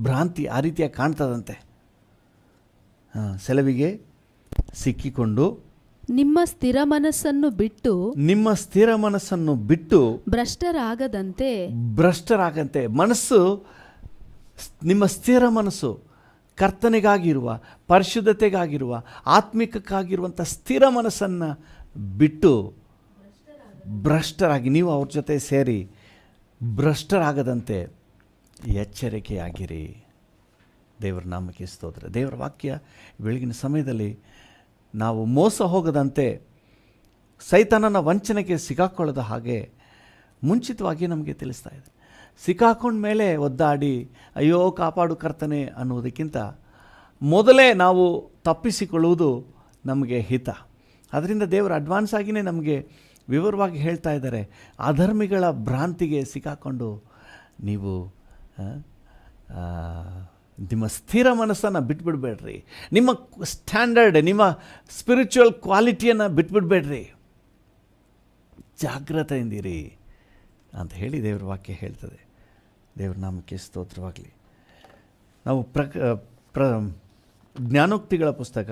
ಭ್ರಾಂತಿ ಆ ರೀತಿಯಾಗಿ ಕಾಣ್ತದಂತೆ. ಸೆಲವಿಗೆ ಸಿಕ್ಕಿಕೊಂಡು ನಿಮ್ಮ ಸ್ಥಿರ ಮನಸ್ಸನ್ನು ಬಿಟ್ಟು ಭ್ರಷ್ಟರಾಗಂತೆ. ಮನಸ್ಸು, ನಿಮ್ಮ ಸ್ಥಿರ ಮನಸ್ಸು ಕರ್ತನೆಗಾಗಿರುವ, ಪರಿಶುದ್ಧತೆಗಾಗಿರುವ, ಆತ್ಮಿಕಕ್ಕಾಗಿರುವಂಥ ಸ್ಥಿರ ಮನಸ್ಸನ್ನು ಬಿಟ್ಟು ಭ್ರಷ್ಟರಾಗಿ, ನೀವು ಅವ್ರ ಜೊತೆ ಸೇರಿ ಭ್ರಷ್ಟರಾಗದಂತೆ ಎಚ್ಚರಿಕೆಯಾಗಿರಿ. ದೇವರ ನಾಮಕ್ಕೆ ಸ್ತೋತ್ರ. ದೇವರ ವಾಕ್ಯ ಬೆಳಗಿನ ಸಮಯದಲ್ಲಿ ನಾವು ಮೋಸ ಹೋಗದಂತೆ, ಸೈತಾನನ ವಂಚನೆಗೆ ಸಿಕ್ಕಾಕೊಳ್ಳದ ಹಾಗೆ ಮುಂಚಿತವಾಗಿ ನಮಗೆ ತಿಳಿಸ್ತಾ ಇದೆ. ಸಿಕ್ಕಾಕೊಂಡ ಮೇಲೆ ಒದ್ದಾಡಿ ಅಯ್ಯೋ ಕಾಪಾಡು ಕರ್ತನೆ ಅನ್ನುವುದಕ್ಕಿಂತ ಮೊದಲೇ ನಾವು ತಪ್ಪಿಸಿಕೊಳ್ಳುವುದು ನಮಗೆ ಹಿತ. ಅದರಿಂದ ದೇವರು ಅಡ್ವಾನ್ಸ್ ಆಗಿಯೇ ನಮಗೆ ವಿವರವಾಗಿ ಹೇಳ್ತಾ ಇದ್ದಾರೆ, ಅಧರ್ಮಿಗಳ ಭ್ರಾಂತಿಗೆ ಸಿಕ್ಕಾಕೊಂಡು ನೀವು ನಿಮ್ಮ ಸ್ಥಿರ ಮನಸ್ಸನ್ನು ಬಿಟ್ಬಿಡ್ಬೇಡ್ರಿ, ನಿಮ್ಮ ಸ್ಟ್ಯಾಂಡರ್ಡ್, ನಿಮ್ಮ ಸ್ಪಿರಿಚುವಲ್ ಕ್ವಾಲಿಟಿಯನ್ನು ಬಿಟ್ಬಿಡ್ಬೇಡ್ರಿ, ಜಾಗ್ರತೆಯಿಂದಿರಿ ಅಂತ ಹೇಳಿ ದೇವರ ವಾಕ್ಯ ಹೇಳ್ತದೆ. ದೇವರ ನಾಮಕ್ಕೆ ಸ್ತೋತ್ರವಾಗಲಿ. ನಾವು ಜ್ಞಾನೋಕ್ತಿಗಳ ಪುಸ್ತಕ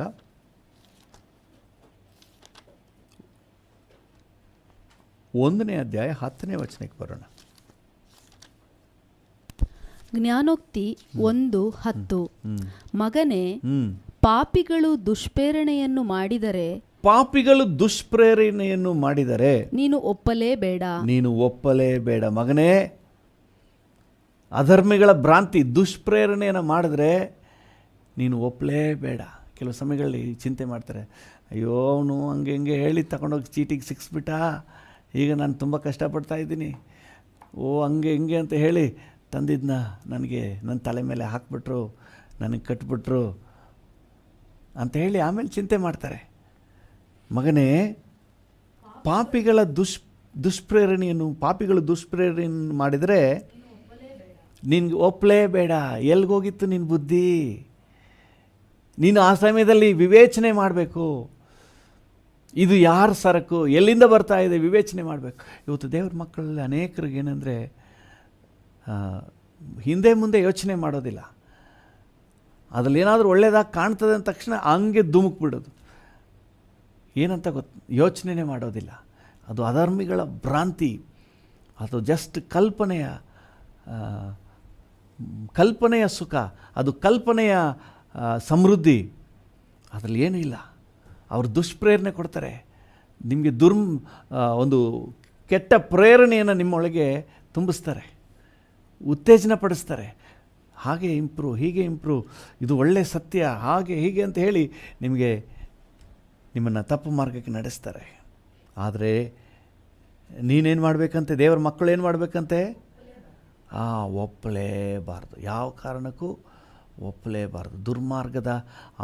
1ನೇ ಅಧ್ಯಾಯ 10ನೇ ವಚನಕ್ಕೆ ಬರೋಣ. ಜ್ಞಾನೋಕ್ತಿ 1:10. ಮಗನೇ, ಪಾಪಿಗಳು ದುಷ್ಪ್ರೇರಣೆಯನ್ನು ಮಾಡಿದರೆ ನೀನು ಒಪ್ಪಲೇಬೇಡ. ಮಗನೇ, ಅಧರ್ಮಿಗಳ ಭ್ರಾಂತಿ, ದುಷ್ಪ್ರೇರಣೆಯನ್ನು ಮಾಡಿದ್ರೆ ನೀನು ಒಪ್ಪಲೇಬೇಡ. ಕೆಲವು ಸಮಯಗಳಲ್ಲಿ ಚಿಂತೆ ಮಾಡ್ತಾರೆ, ಅಯ್ಯೋ ಅವನು ಹಂಗೆ ಹಿಂಗೆ ಹೇಳಿ ತಗೊಂಡೋಗಿ ಚೀಟಿಗೆ ಸಿಕ್ಸ್ಬಿಟ್ಟ, ಈಗ ನಾನು ತುಂಬ ಕಷ್ಟಪಡ್ತಾ ಇದ್ದೀನಿ, ಹಂಗೆ ಹಿಂಗೆ ಅಂತ ಹೇಳಿ ತಂದಿದ್ದನ್ನ ನನಗೆ ನನ್ನ ತಲೆ ಮೇಲೆ ಹಾಕ್ಬಿಟ್ರು, ನನಗೆ ಕಟ್ಬಿಟ್ರು ಅಂತ ಹೇಳಿ ಆಮೇಲೆ ಚಿಂತೆ ಮಾಡ್ತಾರೆ. ಮಗನೇ, ಪಾಪಿಗಳು ದುಷ್ಪ್ರೇರಣೆಯನ್ನು ಮಾಡಿದರೆ ನಿನ್ಗೆ ಒಪ್ಪಲೇಬೇಡ. ಎಲ್ಲಿಗೋಗಿತ್ತು ನಿನ್ನ ಬುದ್ಧಿ? ನೀನು ಆ ಸಮಯದಲ್ಲಿ ವಿವೇಚನೆ ಮಾಡಬೇಕು. ಇದು ಯಾರ ಸರಕು, ಎಲ್ಲಿಂದ ಬರ್ತಾ ಇದೆ ವಿವೇಚನೆ ಮಾಡಬೇಕು. ಇವತ್ತು ದೇವ್ರ ಮಕ್ಕಳಲ್ಲಿ ಅನೇಕರಿಗೆ ಏನಂದರೆ ಹಿಂದೆ ಮುಂದೆ ಯೋಚನೆ ಮಾಡೋದಿಲ್ಲ. ಅದರಲ್ಲಿ ಏನಾದರೂ ಒಳ್ಳೆಯದಾಗಿ ಕಾಣ್ತದೆ ಅಂದ ತಕ್ಷಣ ಹಂಗೆ ಧುಮುಕ್ಬಿಡೋದು. ಏನಂತ ಯೋಚನೆ ಮಾಡೋದಿಲ್ಲ. ಅದು ಅಧರ್ಮಿಗಳ ಭ್ರಾಂತಿ, ಅದು ಜಸ್ಟ್ ಕಲ್ಪನೆಯ ಸುಖ, ಅದು ಕಲ್ಪನೆಯ ಸಮೃದ್ಧಿ. ಅದರಲ್ಲಿ ಏನೂ ಇಲ್ಲ. ಅವರು ದುಷ್ಪ್ರೇರಣೆ ಕೊಡ್ತಾರೆ, ನಿಮಗೆ ಒಂದು ಕೆಟ್ಟ ಪ್ರೇರಣೆಯನ್ನು ನಿಮ್ಮೊಳಗೆ ತುಂಬಿಸ್ತಾರೆ, ಉತ್ತೇಜನ ಪಡಿಸ್ತಾರೆ. ಹಾಗೆ ಇಂಪ್ರೂವ್, ಹೀಗೆ ಇಂಪ್ರೂವ್, ಇದು ಒಳ್ಳೆಯ ಸತ್ಯ, ಹಾಗೆ ಹೀಗೆ ಅಂತ ಹೇಳಿ ನಿಮ್ಮನ್ನು ತಪ್ಪು ಮಾರ್ಗಕ್ಕೆ ನಡೆಸ್ತಾರೆ. ಆದರೆ ನೀನೇನು ಮಾಡಬೇಕಂತೆ? ದೇವರ ಮಕ್ಕಳು ಏನು ಮಾಡಬೇಕಂತೆ? ಒಪ್ಪಲೇಬಾರ್ದು, ಯಾವ ಕಾರಣಕ್ಕೂ ಒಪ್ಪಲೇಬಾರ್ದು. ದುರ್ಮಾರ್ಗದ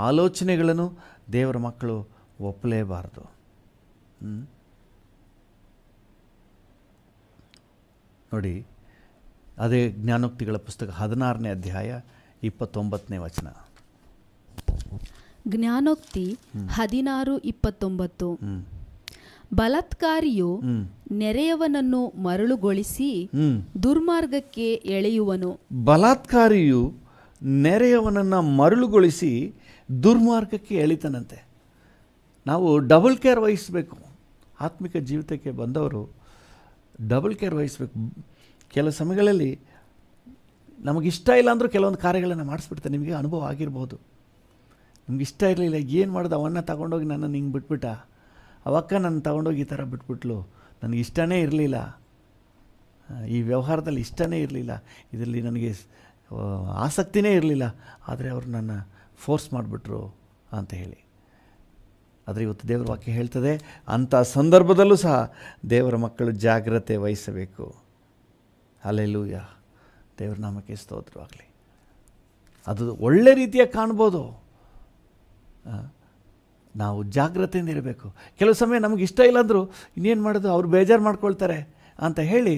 ಆಲೋಚನೆಗಳನ್ನು ದೇವರ ಮಕ್ಕಳು ಒಪ್ಪಲೇಬಾರ್ದು. ನೋಡಿ, ಅದೇ ಜ್ಞಾನೋಕ್ತಿಗಳ ಪುಸ್ತಕ 16ನೇ ಅಧ್ಯಾಯ 29ನೇ ವಚನ. ಜ್ಞಾನೋಕ್ತಿ 16:29. ಬಲಾತ್ಕಾರಿಯು ನೆರೆಯವನನ್ನು ಮರಳುಗೊಳಿಸಿ ದುರ್ಮಾರ್ಗಕ್ಕೆ ಎಳೆಯುವನು. ಬಲಾತ್ಕಾರಿಯು ನೆರೆಯವನನ್ನು ಮರಳುಗೊಳಿಸಿ ದುರ್ಮಾರ್ಗಕ್ಕೆ ಎಳಿತಾನಂತೆ. ನಾವು ಡಬಲ್ ಕೇರ್ ವಹಿಸಬೇಕು. ಆತ್ಮಿಕ ಜೀವಿತಕ್ಕೆ ಬಂದವರು ಡಬಲ್ ಕೇರ್ ವಹಿಸಬೇಕು. ಕೆಲವು ಸಮಯಗಳಲ್ಲಿ ನಮಗಿಷ್ಟ ಇಲ್ಲ ಅಂದರೂ ಕೆಲವೊಂದು ಕಾರ್ಯಗಳನ್ನು ಮಾಡಿಸ್ಬಿಡ್ತಾರೆ. ನಿಮಗೆ ಅನುಭವ ಆಗಿರ್ಬೋದು. ನಿಮ್ಗೆ ಇಷ್ಟ ಇರಲಿಲ್ಲ, ಏನು ಮಾಡೋದು, ಅವನ್ನ ತಗೊಂಡೋಗಿ ನನ್ನನ್ನು ಹಿಂಗೆ ಬಿಟ್ಬಿಟ್ಟ, ಅವಕ್ಕ ನನ್ನ ತಗೊಂಡೋಗಿ ಈ ಥರ ಬಿಟ್ಬಿಟ್ಲು, ನನಗೆ ಇಷ್ಟನೇ ಇರಲಿಲ್ಲ, ಈ ವ್ಯವಹಾರದಲ್ಲಿ ಇಷ್ಟನೇ ಇರಲಿಲ್ಲ, ಇದರಲ್ಲಿ ನನಗೆ ಆಸಕ್ತಿನೇ ಇರಲಿಲ್ಲ, ಆದರೆ ಅವರು ನನ್ನ ಫೋರ್ಸ್ ಮಾಡಿಬಿಟ್ರು ಅಂತ ಹೇಳಿ. ಆದರೆ ಇವತ್ತು ದೇವರ ವಾಕ್ಯ ಹೇಳ್ತದೆ, ಅಂಥ ಸಂದರ್ಭದಲ್ಲೂ ಸಹ ದೇವರ ಮಕ್ಕಳು ಜಾಗ್ರತೆ ವಹಿಸಬೇಕು. ಹಲ್ಲೆಲೂಯಾ, ದೇವರ ನಾಮಕ್ಕೆ ಸ್ತೋತ್ರವಾಗಲಿ. ಅದು ಒಳ್ಳೆ ರೀತಿಯಾಗಿ ಕಾಣ್ಬೋದು. ನಾವು ಜಾಗ್ರತೆಯಿಂದ ಇರಬೇಕು. ಕೆಲವು ಸಮಯ ನಮಗೆ ಇಷ್ಟ ಇಲ್ಲಾಂದರೂ ಇನ್ನೇನು ಮಾಡೋದು, ಅವ್ರು ಬೇಜಾರು ಮಾಡ್ಕೊಳ್ತಾರೆ ಅಂತ ಹೇಳಿ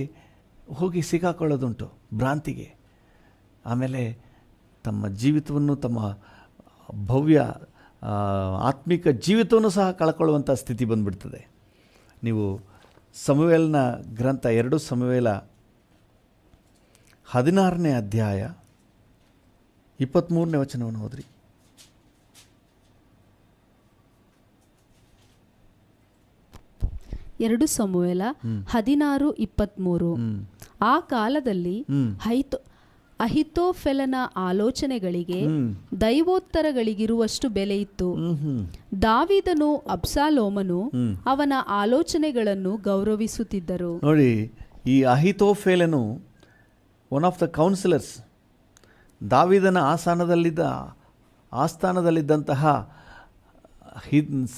ಹೋಗಿ ಸಿಕ್ಕಾಕೊಳ್ಳೋದುಂಟು ಭ್ರಾಂತಿಗೆ. ಆಮೇಲೆ ತಮ್ಮ ಜೀವಿತವನ್ನು, ತಮ್ಮ ಭವ್ಯ ಆತ್ಮಿಕ ಜೀವಿತವನ್ನು ಸಹ ಕಳ್ಕೊಳ್ಳುವಂಥ ಸ್ಥಿತಿ ಬಂದುಬಿಡ್ತದೆ. ನೀವು ಸಮುವೇಲನ ಗ್ರಂಥ 2 ಸಮುವೇಲ 16ನೇ ಅಧ್ಯಾಯ 23ನೇ ವಚನವನ್ನು ಓದ್ರಿ. ಎರಡು ಸಮುವೇಲ 16:23. ಆ ಕಾಲದಲ್ಲಿ ಅಹಿತೋಫೆಲನ ಆಲೋಚನೆಗಳಿಗೆ ದೈವೋತ್ತರಗಳಿಗಿರುವಷ್ಟು ಬೆಲೆ ಇತ್ತು. ದಾವೀದನು ಅಬ್ಸಾಲೋಮನು ಅವನ ಆಲೋಚನೆಗಳನ್ನು ಗೌರವಿಸುತ್ತಿದ್ದರು. ನೋಡಿ, ಈ ಅಹಿತೋಫೆಲನು ಒನ್ ಆಫ್ ದ ಕೌನ್ಸಿಲರ್ಸ್, ದಾವೀದನ ಆಸ್ಥಾನದಲ್ಲಿದ್ದಂತಹ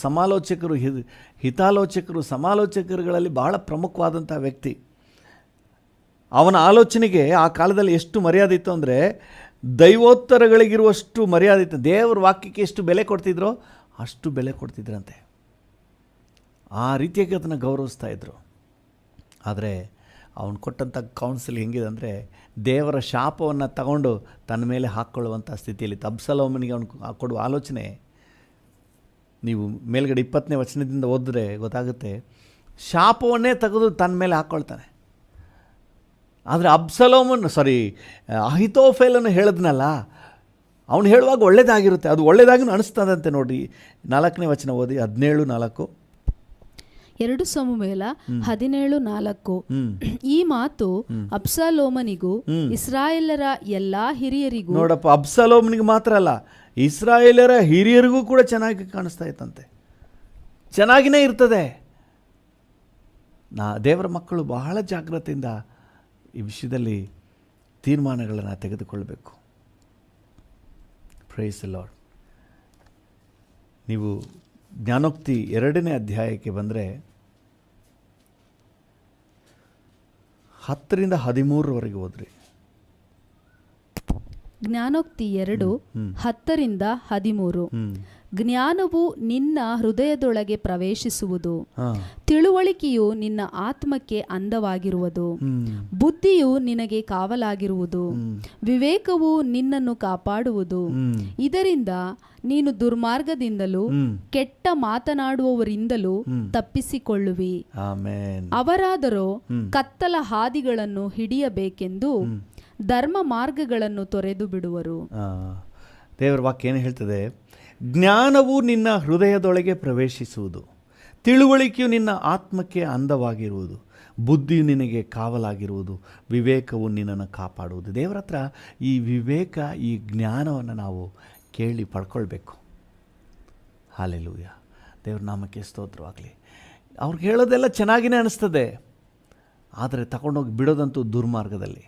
ಸಮಾಲೋಚಕರು, ಹಿತಾಲೋಚಕರು, ಸಮಾಲೋಚಕರುಗಳಲ್ಲಿ ಬಹಳ ಪ್ರಮುಖವಾದಂಥ ವ್ಯಕ್ತಿ. ಅವನ ಆಲೋಚನೆಗೆ ಆ ಕಾಲದಲ್ಲಿ ಎಷ್ಟು ಮರ್ಯಾದೆ ಇತ್ತು ಅಂದರೆ ದೈವೋತ್ತರಗಳಿಗಿರುವಷ್ಟು ಮರ್ಯಾದೆ ಇತ್ತು. ದೇವರ ವಾಕ್ಯಕ್ಕೆ ಎಷ್ಟು ಬೆಲೆ ಕೊಡ್ತಿದ್ರೋ ಅಷ್ಟು ಬೆಲೆ ಕೊಡ್ತಿದ್ರಂತೆ. ಆ ರೀತಿಯಾಗಿ ಅದನ್ನು ಗೌರವಿಸ್ತಾ ಇದ್ದರು. ಆದರೆ ಅವನು ಕೊಟ್ಟಂಥ ಕೌನ್ಸಿಲ್ ಹೆಂಗಿದೆ ಅಂದರೆ ದೇವರ ಶಾಪವನ್ನು ತಗೊಂಡು ತನ್ನ ಮೇಲೆ ಹಾಕ್ಕೊಳ್ಳುವಂಥ ಸ್ಥಿತಿಯಲ್ಲಿ. ಅಬ್ಸಲೋಮನಿಗೆ ಅವನು ಕೊಡುವ ಆಲೋಚನೆ ನೀವು ಮೇಲ್ಗಡೆ 20ನೇ ವಚನದಿಂದ ಓದಿದ್ರೆ ಗೊತ್ತಾಗುತ್ತೆ. ಶಾಪವನ್ನೇ ತೆಗೆದು ತನ್ನ ಮೇಲೆ ಹಾಕ್ಕೊಳ್ತಾನೆ. ಆದರೆ ಅಹಿತೋಫೆಲನ್ನು ಹೇಳಿದ್ನಲ್ಲ, ಅವನು ಹೇಳುವಾಗ ಒಳ್ಳೆಯದಾಗಿರುತ್ತೆ, ಅದು ಒಳ್ಳೆಯದಾಗಿ ಅನಿಸ್ತದಂತೆ. ನೋಡಿ, 4ನೇ ವಚನ ಓದಿ, 17:4. 2 ಸಮುವೇಲ 17:4. ಈ ಮಾತು ಅಬ್ಸಲೋಮನಿಗೂ ಇಸ್ರಾಯೇಲರ ಎಲ್ಲಾ ಹಿರಿಯರಿಗೂ. ನೋಡಪ್ಪ, ಅಬ್ಸಲೋಮನಿಗೆ ಮಾತ್ರ ಅಲ್ಲ, ಇಸ್ರಾಯೇಲರ ಹಿರಿಯರಿಗೂ ಕೂಡ ಚೆನ್ನಾಗಿ ಕಾಣಿಸ್ತಾ ಇತ್ತಂತೆ. ಚೆನ್ನಾಗಿಯೇ ಇರ್ತದೆ. ದೇವರ ಮಕ್ಕಳು ಬಹಳ ಜಾಗ್ರತೆಯಿಂದ ಈ ವಿಷಯದಲ್ಲಿ ತೀರ್ಮಾನಗಳನ್ನು ತೆಗೆದುಕೊಳ್ಳಬೇಕು. Praise the Lord. ನೀವು ಜ್ಞಾನೋಕ್ತಿ 2ನೇ ಅಧ್ಯಾಯಕ್ಕೆ ಬಂದರೆ 10ರಿಂದ 13ರವರೆಗೆ ಓದ್ರಿ. ಜ್ಞಾನೋಕ್ತಿ 2 10ರಿಂದ 13. ಜ್ಞಾನವು ನಿನ್ನ ಹೃದಯದೊಳಗೆ ಪ್ರವೇಶಿಸುವುದು, ತಿಳುವಳಿಕೆಯು ನಿನ್ನ ಆತ್ಮಕ್ಕೆ ಅಂದವಾಗಿರುವುದು, ಬುದ್ಧಿಯು ನಿನಗೆ ಕಾವಲಾಗಿರುವುದು, ವಿವೇಕವು ನಿನ್ನನ್ನು ಕಾಪಾಡುವುದು. ಇದರಿಂದ ನೀನು ದುರ್ಮಾರ್ಗದಿಂದಲೂ ಕೆಟ್ಟ ಮಾತನಾಡುವವರಿಂದಲೂ ತಪ್ಪಿಸಿಕೊಳ್ಳುವಿ. ಅವರಾದರೋ ಕತ್ತಲ ಹಾದಿಗಳನ್ನು ಹಿಡಿಯಬೇಕೆಂದು ಧರ್ಮ ಮಾರ್ಗಗಳನ್ನು ತೊರೆದು ಬಿಡುವರು. ದೇವರ ವಾಕ್ಯ ಏನು ಹೇಳ್ತದೆ? ಜ್ಞಾನವು ನಿನ್ನ ಹೃದಯದೊಳಗೆ ಪ್ರವೇಶಿಸುವುದು, ತಿಳುವಳಿಕೆಯು ನಿನ್ನ ಆತ್ಮಕ್ಕೆ ಅಂದವಾಗಿರುವುದು, ಬುದ್ಧಿಯು ನಿನಗೆ ಕಾವಲಾಗಿರುವುದು, ವಿವೇಕವು ನಿನ್ನನ್ನು ಕಾಪಾಡುವುದು. ದೇವರ ಹತ್ರ ಈ ವಿವೇಕ, ಈ ಜ್ಞಾನವನ್ನು ನಾವು ಕೇಳಿ ಪಡ್ಕೊಳ್ಬೇಕು. ಹಲ್ಲೆಲೂಯಾ, ದೇವ್ರ ನಾಮಕ್ಕೆ ಸ್ತೋತ್ರವಾಗಲಿ. ಅವ್ರಿಗೆ ಹೇಳೋದೆಲ್ಲ ಚೆನ್ನಾಗಿಯೇ ಅನಿಸ್ತದೆ, ಆದರೆ ತಗೊಂಡೋಗಿ ಬಿಡೋದಂತೂ ದುರ್ಮಾರ್ಗದಲ್ಲಿ,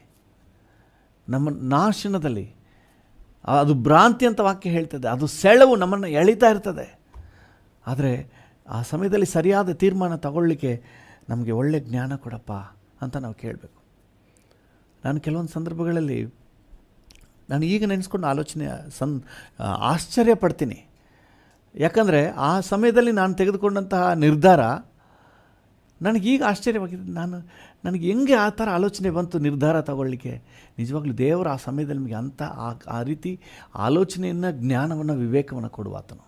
ನಮ್ಮ ನಾಶನದಲ್ಲಿ. ಅದು ಭ್ರಾಂತಿ ಅಂತ ವಾಕ್ಯ ಹೇಳ್ತದೆ. ಅದು ಸೆಳವು ನಮ್ಮನ್ನು ಎಳಿತಾ ಇರ್ತದೆ. ಆದರೆ ಆ ಸಮಯದಲ್ಲಿ ಸರಿಯಾದ ತೀರ್ಮಾನ ತಗೊಳ್ಳಿಕ್ಕೆ ನಮಗೆ ಒಳ್ಳೆ ಜ್ಞಾನ ಕೊಡಪ್ಪ ಅಂತ ನಾವು ಕೇಳಬೇಕು. ನಾನು ಕೆಲವೊಂದು ಸಂದರ್ಭಗಳಲ್ಲಿ ನಾನು ಈಗ ನೆನೆಸ್ಕೊಂಡು ಆಲೋಚನೆ ಆಶ್ಚರ್ಯ ಪಡ್ತೀನಿ. ಯಾಕಂದರೆ ಆ ಸಮಯದಲ್ಲಿ ನಾನು ತೆಗೆದುಕೊಂಡಂತಹ ನಿರ್ಧಾರ ನನಗೀಗ ಆಶ್ಚರ್ಯವಾಗಿದೆ. ನನಗೆ ಹೆಂಗೆ ಆ ಥರ ಆಲೋಚನೆ ಬಂತು ನಿರ್ಧಾರ ತಗೊಳ್ಳಿಕ್ಕೆ. ನಿಜವಾಗ್ಲೂ ದೇವರು ಆ ಸಮಯದಲ್ಲಿ ನಮಗೆ ಅಂಥ ಆ ರೀತಿ ಆಲೋಚನೆಯನ್ನು, ಜ್ಞಾನವನ್ನು, ವಿವೇಕವನ್ನು ಕೊಡುವಾತನು.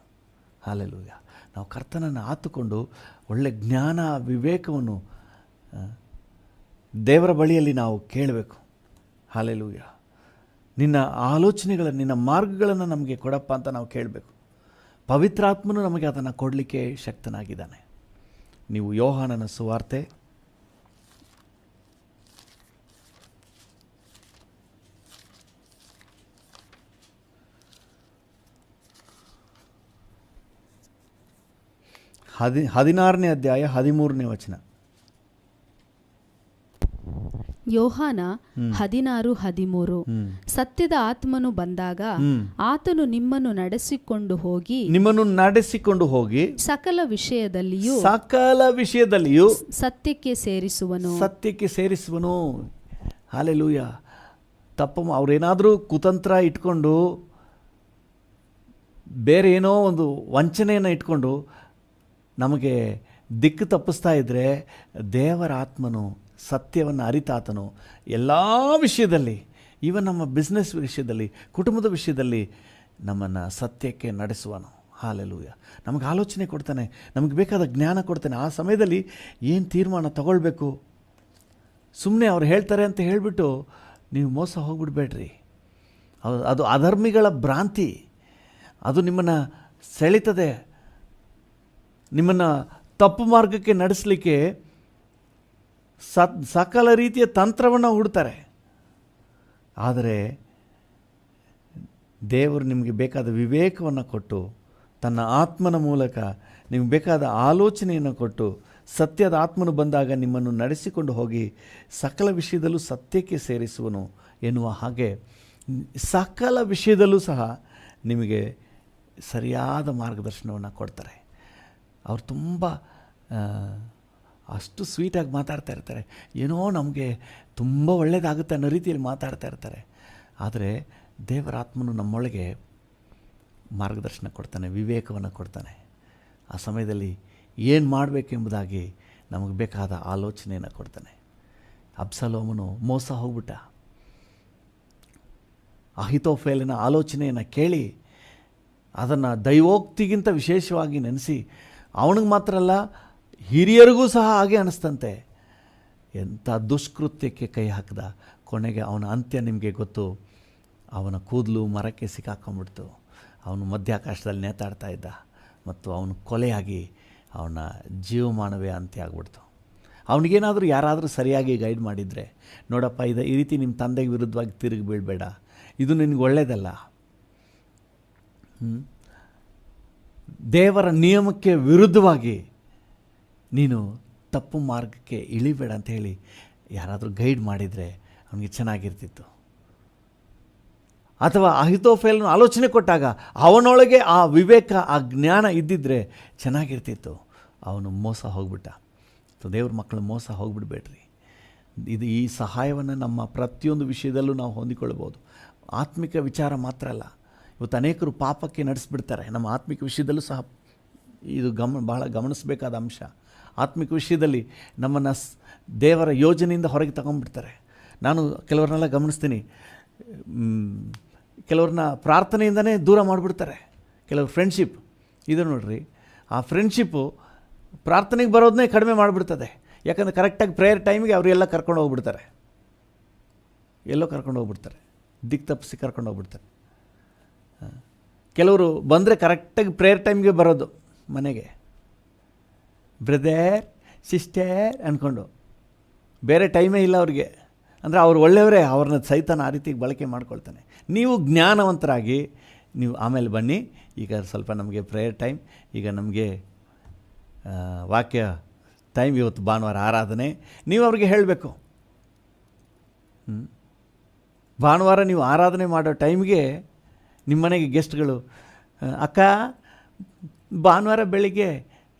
ಹಲ್ಲೆಲೂಯಾ. ನಾವು ಕರ್ತನನ್ನು ಆತುಕೊಂಡು ಒಳ್ಳೆ ಜ್ಞಾನ, ವಿವೇಕವನ್ನು ದೇವರ ಬಳಿಯಲ್ಲಿ ನಾವು ಕೇಳಬೇಕು. ಹಲ್ಲೆಲೂಯಾ. ನಿನ್ನ ಆಲೋಚನೆಗಳನ್ನು, ನಿನ್ನ ಮಾರ್ಗಗಳನ್ನು ನಮಗೆ ಕೊಡಪ್ಪ ಅಂತ ನಾವು ಕೇಳಬೇಕು. ಪವಿತ್ರಾತ್ಮನು ನಮಗೆ ಅದನ್ನು ಕೊಡಲಿಕ್ಕೆ ಶಕ್ತನಾಗಿದ್ದಾನೆ. ನೀವು ಯೋಹಾನನ ಸುವಾರ್ತೆ 16ನೇ ಅಧ್ಯಾಯ 13ನೇ ವಚನ. ಯೋಹಾನ 16:13. ಸತ್ಯದ ಆತ್ಮನು ಬಂದಾಗ ಆತನು ನಿಮ್ಮನ್ನು ನಡೆಸಿಕೊಂಡು ಹೋಗಿ ಸಕಲ ವಿಷಯದಲ್ಲಿಯೂ ಸತ್ಯಕ್ಕೆ ಸೇರಿಸುವನು. ಹಲ್ಲೆಲೂಯಾ. ಅವರೇನಾದರೂ ಕುತಂತ್ರ ಇಟ್ಕೊಂಡು, ಬೇರೆ ಏನೋ ಒಂದು ವಂಚನೆಯನ್ನು ಇಟ್ಕೊಂಡು ನಮಗೆ ದಿಕ್ಕು ತಪ್ಪಿಸ್ತಾ ಇದ್ದರೆ, ದೇವರ ಆತ್ಮನು, ಸತ್ಯವನ್ನು ಅರಿತಾತನು ಎಲ್ಲ ವಿಷಯದಲ್ಲಿ, ಈವನ್ ನಮ್ಮ ಬಿಸ್ನೆಸ್ ವಿಷಯದಲ್ಲಿ, ಕುಟುಂಬದ ವಿಷಯದಲ್ಲಿ ನಮ್ಮನ್ನು ಸತ್ಯಕ್ಕೆ ನಡೆಸುವನು. ಹಲ್ಲೆಲೂಯಾ. ನಮಗೆ ಆಲೋಚನೆ ಕೊಡ್ತಾನೆ, ನಮಗೆ ಬೇಕಾದ ಜ್ಞಾನ ಕೊಡ್ತಾನೆ. ಆ ಸಮಯದಲ್ಲಿ ಏನು ತೀರ್ಮಾನ ತಗೊಳ್ಬೇಕು. ಸುಮ್ಮನೆ ಅವ್ರು ಹೇಳ್ತಾರೆ ಅಂತ ಹೇಳಿಬಿಟ್ಟು ನೀವು ಮೋಸ ಹೋಗ್ಬಿಡ್ಬೇಡ್ರಿ. ಅದು ಅಧರ್ಮಿಗಳ ಭ್ರಾಂತಿ. ಅದು ನಿಮ್ಮನ್ನು ಸೆಳೀತದೆ, ನಿಮ್ಮನ್ನು ತಪ್ಪು ಮಾರ್ಗಕ್ಕೆ ನಡೆಸಲಿಕ್ಕೆ ಸಕಲ ರೀತಿಯ ತಂತ್ರವನ್ನು ಹೂಡ್ತಾರೆ. ಆದರೆ ದೇವರು ನಿಮಗೆ ಬೇಕಾದ ವಿವೇಕವನ್ನು ಕೊಟ್ಟು, ತನ್ನ ಆತ್ಮನ ಮೂಲಕ ನಿಮಗೆ ಬೇಕಾದ ಆಲೋಚನೆಯನ್ನು ಕೊಟ್ಟು, ಸತ್ಯದ ಆತ್ಮನು ಬಂದಾಗ ನಿಮ್ಮನ್ನು ನಡೆಸಿಕೊಂಡು ಹೋಗಿ ಸಕಲ ವಿಷಯದಲ್ಲೂ ಸತ್ಯಕ್ಕೆ ಸೇರಿಸುವನು ಎನ್ನುವ ಹಾಗೆ, ಸಕಲ ವಿಷಯದಲ್ಲೂ ಸಹ ನಿಮಗೆ ಸರಿಯಾದ ಮಾರ್ಗದರ್ಶನವನ್ನು ಕೊಡ್ತಾರೆ. ಅವ್ರು ತುಂಬ ಅಷ್ಟು ಸ್ವೀಟಾಗಿ ಮಾತಾಡ್ತಾ ಇರ್ತಾರೆ. ಏನೋ ನಮಗೆ ತುಂಬ ಒಳ್ಳೆಯದಾಗುತ್ತೆ ಅನ್ನೋ ರೀತಿಯಲ್ಲಿ ಮಾತಾಡ್ತಾ ಇರ್ತಾರೆ. ಆದರೆ ದೇವರಾತ್ಮನು ನಮ್ಮೊಳಗೆ ಮಾರ್ಗದರ್ಶನ ಕೊಡ್ತಾನೆ, ವಿವೇಕವನ್ನು ಕೊಡ್ತಾನೆ. ಆ ಸಮಯದಲ್ಲಿ ಏನು ಮಾಡಬೇಕೆಂಬುದಾಗಿ ನಮಗೆ ಬೇಕಾದ ಆಲೋಚನೆಯನ್ನು ಕೊಡ್ತಾನೆ. ಅಬ್ಸಲೋಮನು ಮೋಸ ಹೋಗ್ಬಿಟ್ಟ. ಅಹಿತೋಫೇಲಿನ ಆಲೋಚನೆಯನ್ನು ಕೇಳಿ ಅದನ್ನು ದೈವೋಕ್ತಿಗಿಂತ ವಿಶೇಷವಾಗಿ ನೆನೆಸಿ, ಅವನಿಗೆ ಮಾತ್ರ ಅಲ್ಲ ಹಿರಿಯರಿಗೂ ಸಹ ಹಾಗೆ ಅನ್ನಿಸ್ತಂತೆ. ಎಂಥ ದುಷ್ಕೃತ್ಯಕ್ಕೆ ಕೈ ಹಾಕಿದ. ಕೊನೆಗೆ ಅವನ ಅಂತ್ಯ ನಿಮಗೆ ಗೊತ್ತು. ಅವನ ಕೂದಲು ಮರಕ್ಕೆ ಸಿಕ್ಕಾಕೊಂಡ್ಬಿಡ್ತು. ಅವನು ಮಧ್ಯಾಕಾಶದಲ್ಲಿ ನೇತಾಡ್ತಾ ಇದ್ದ ಮತ್ತು ಅವನು ಕೊಲೆಯಾಗಿ ಅವನ ಜೀವಮಾನವೇ ಅಂತ್ಯ ಆಗ್ಬಿಡ್ತು. ಅವನಿಗೇನಾದರೂ ಯಾರಾದರೂ ಸರಿಯಾಗಿ ಗೈಡ್ ಮಾಡಿದರೆ, ನೋಡಪ್ಪ, ಈ ರೀತಿ ನಿಮ್ಮ ತಂದೆಗೆ ವಿರುದ್ಧವಾಗಿ ತಿರುಗಿ ಬೀಳಬೇಡ, ಇದು ನಿನಗೆ ಒಳ್ಳೆಯದಲ್ಲ, ದೇವರ ನಿಯಮಕ್ಕೆ ವಿರುದ್ಧವಾಗಿ ನೀನು ತಪ್ಪು ಮಾರ್ಗಕ್ಕೆ ಇಳಿಬೇಡ ಅಂತ ಹೇಳಿ ಯಾರಾದರೂ ಗೈಡ್ ಮಾಡಿದರೆ ಅವನಿಗೆ ಚೆನ್ನಾಗಿರ್ತಿತ್ತು. ಅಥವಾ ಅಹಿತೋಫೇಲನ್ನು ಆಲೋಚನೆ ಕೊಟ್ಟಾಗ ಅವನೊಳಗೆ ಆ ವಿವೇಕ, ಆ ಜ್ಞಾನ ಇದ್ದಿದ್ದರೆ ಚೆನ್ನಾಗಿರ್ತಿತ್ತು. ಅವನು ಮೋಸ ಹೋಗ್ಬಿಟ್ಟ. ದೇವ್ರ ಮಕ್ಕಳು ಮೋಸ ಹೋಗ್ಬಿಡ್ಬೇಡ್ರಿ. ಈ ಸಹಾಯವನ್ನು ನಮ್ಮ ಪ್ರತಿಯೊಂದು ವಿಷಯದಲ್ಲೂ ನಾವು ಹೊಂದಿಕೊಳ್ಬೋದು. ಆತ್ಮಿಕ ವಿಚಾರ ಮಾತ್ರ ಅಲ್ಲ, ಇವತ್ತು ಅನೇಕರು ಪಾಪಕ್ಕೆ ನಡೆಸಿಬಿಡ್ತಾರೆ. ನಮ್ಮ ಆತ್ಮಿಕ ವಿಷಯದಲ್ಲೂ ಸಹ ಇದು ಬಹಳ ಗಮನಿಸಬೇಕಾದ ಅಂಶ. ಆತ್ಮಿಕ ವಿಷಯದಲ್ಲಿ ನಮ್ಮನ್ನು ದೇವರ ಯೋಜನೆಯಿಂದ ಹೊರಗೆ ತಗೊಂಡ್ಬಿಡ್ತಾರೆ. ನಾನು ಕೆಲವ್ರನ್ನೆಲ್ಲ ಗಮನಿಸ್ತೀನಿ, ಕೆಲವ್ರನ್ನ ಪ್ರಾರ್ಥನೆಯಿಂದನೇ ದೂರ ಮಾಡಿಬಿಡ್ತಾರೆ. ಕೆಲವರು ಫ್ರೆಂಡ್ಶಿಪ್ ಇದು ನೋಡ್ರಿ, ಆ ಫ್ರೆಂಡ್ಶಿಪ್ಪು ಪ್ರಾರ್ಥನೆಗೆ ಬರೋದನ್ನೇ ಕಡಿಮೆ ಮಾಡಿಬಿಡ್ತದೆ. ಯಾಕಂದರೆ ಕರೆಕ್ಟಾಗಿ ಪ್ರೇಯರ್ ಟೈಮಿಗೆ ಅವರೆಲ್ಲ ಕರ್ಕೊಂಡು ಹೋಗ್ಬಿಡ್ತಾರೆ, ದಿಕ್ಕು ತಪ್ಪಿಸಿ ಕರ್ಕೊಂಡು ಹೋಗ್ಬಿಡ್ತಾರೆ. ಕೆಲವರು ಬಂದರೆ ಕರೆಕ್ಟಾಗಿ ಪ್ರೇಯರ್ ಟೈಮ್ಗೆ ಬರೋದು ಮನೆಗೆ, ಬ್ರದರ್ ಸಿಸ್ಟರ್ ಅಂದ್ಕೊಂಡು, ಬೇರೆ ಟೈಮೇ ಇಲ್ಲ ಅವ್ರಿಗೆ. ಅಂದರೆ ಅವ್ರು ಒಳ್ಳೆಯವರೇ, ಅವ್ರನ್ನ ಸೈತಾನ ಆ ರೀತಿಗೆ ಬಳಕೆ ಮಾಡ್ಕೊಳ್ತಾನೆ. ನೀವು ಜ್ಞಾನವಂತರಾಗಿ ನೀವು ಆಮೇಲೆ ಬನ್ನಿ, ಈಗ ಸ್ವಲ್ಪ ನಮಗೆ ಪ್ರೇಯರ್ ಟೈಮ್, ಈಗ ನಮಗೆ ವಾಕ್ಯ ಟೈಮ್, ಇವತ್ತು ಭಾನುವಾರ ಆರಾಧನೆ, ನೀವು ಅವ್ರಿಗೆ ಹೇಳಬೇಕು. ಭಾನುವಾರ ನೀವು ಆರಾಧನೆ ಮಾಡೋ ಟೈಮ್ಗೆ ನಿಮ್ಮ ಮನೆಗೆ ಗೆಸ್ಟ್ಗಳು, ಅಕ್ಕ ಭಾನುವಾರ ಬೆಳಿಗ್ಗೆ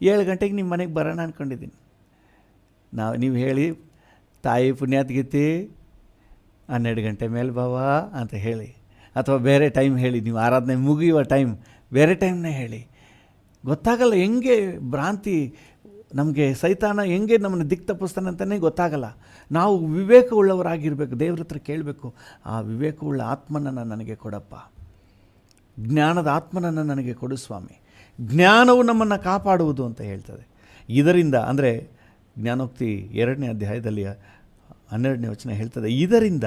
7 ಗಂಟೆಗೆ ನಿಮ್ಮ ಮನೆಗೆ ಬರೋಣ ಅಂದ್ಕೊಂಡಿದ್ದೀನಿ. ನೀವು ಹೇಳಿ, ತಾಯಿ ಪುಣ್ಯಾತ್ಗೀತಿ 12 ಗಂಟೆ ಮೇಲೆ ಬಾವ ಅಂತ ಹೇಳಿ, ಅಥವಾ ಬೇರೆ ಟೈಮ್ ಹೇಳಿ, ನೀವು ಆರಾಧನೆ ಮುಗಿಯುವ ಟೈಮ್ ಬೇರೆ ಟೈಮ್ನೇ ಹೇಳಿ. ಗೊತ್ತಾಗಲ್ಲ ಹೆಂಗೆ ಭ್ರಾಂತಿ ನಮಗೆ ಸೈತಾನ ಹೆಂಗೆ ನಮ್ಮನ್ನು ದಿಕ್ಕು ತಪ್ಪಿಸ್ತಾನೆ ಅಂತಲೇ ಗೊತ್ತಾಗಲ್ಲ. ನಾವು ವಿವೇಕವುಳ್ಳವರಾಗಿರಬೇಕು, ದೇವ್ರ ಹತ್ರ ಕೇಳಬೇಕು, ಆ ವಿವೇಕವುಳ್ಳ ಆತ್ಮನನ್ನು ನನಗೆ ಕೊಡಪ್ಪ, ಜ್ಞಾನದ ಆತ್ಮನನ್ನು ನನಗೆ ಕೊಡು ಸ್ವಾಮಿ. ಜ್ಞಾನವು ನಮ್ಮನ್ನು ಕಾಪಾಡುವುದು ಅಂತ ಹೇಳ್ತದೆ. ಇದರಿಂದ ಅಂದರೆ ಜ್ಞಾನೋಕ್ತಿ 2ನೇ ಅಧ್ಯಾಯದಲ್ಲಿ 12ನೇ ವಚನ ಹೇಳ್ತದೆ, ಇದರಿಂದ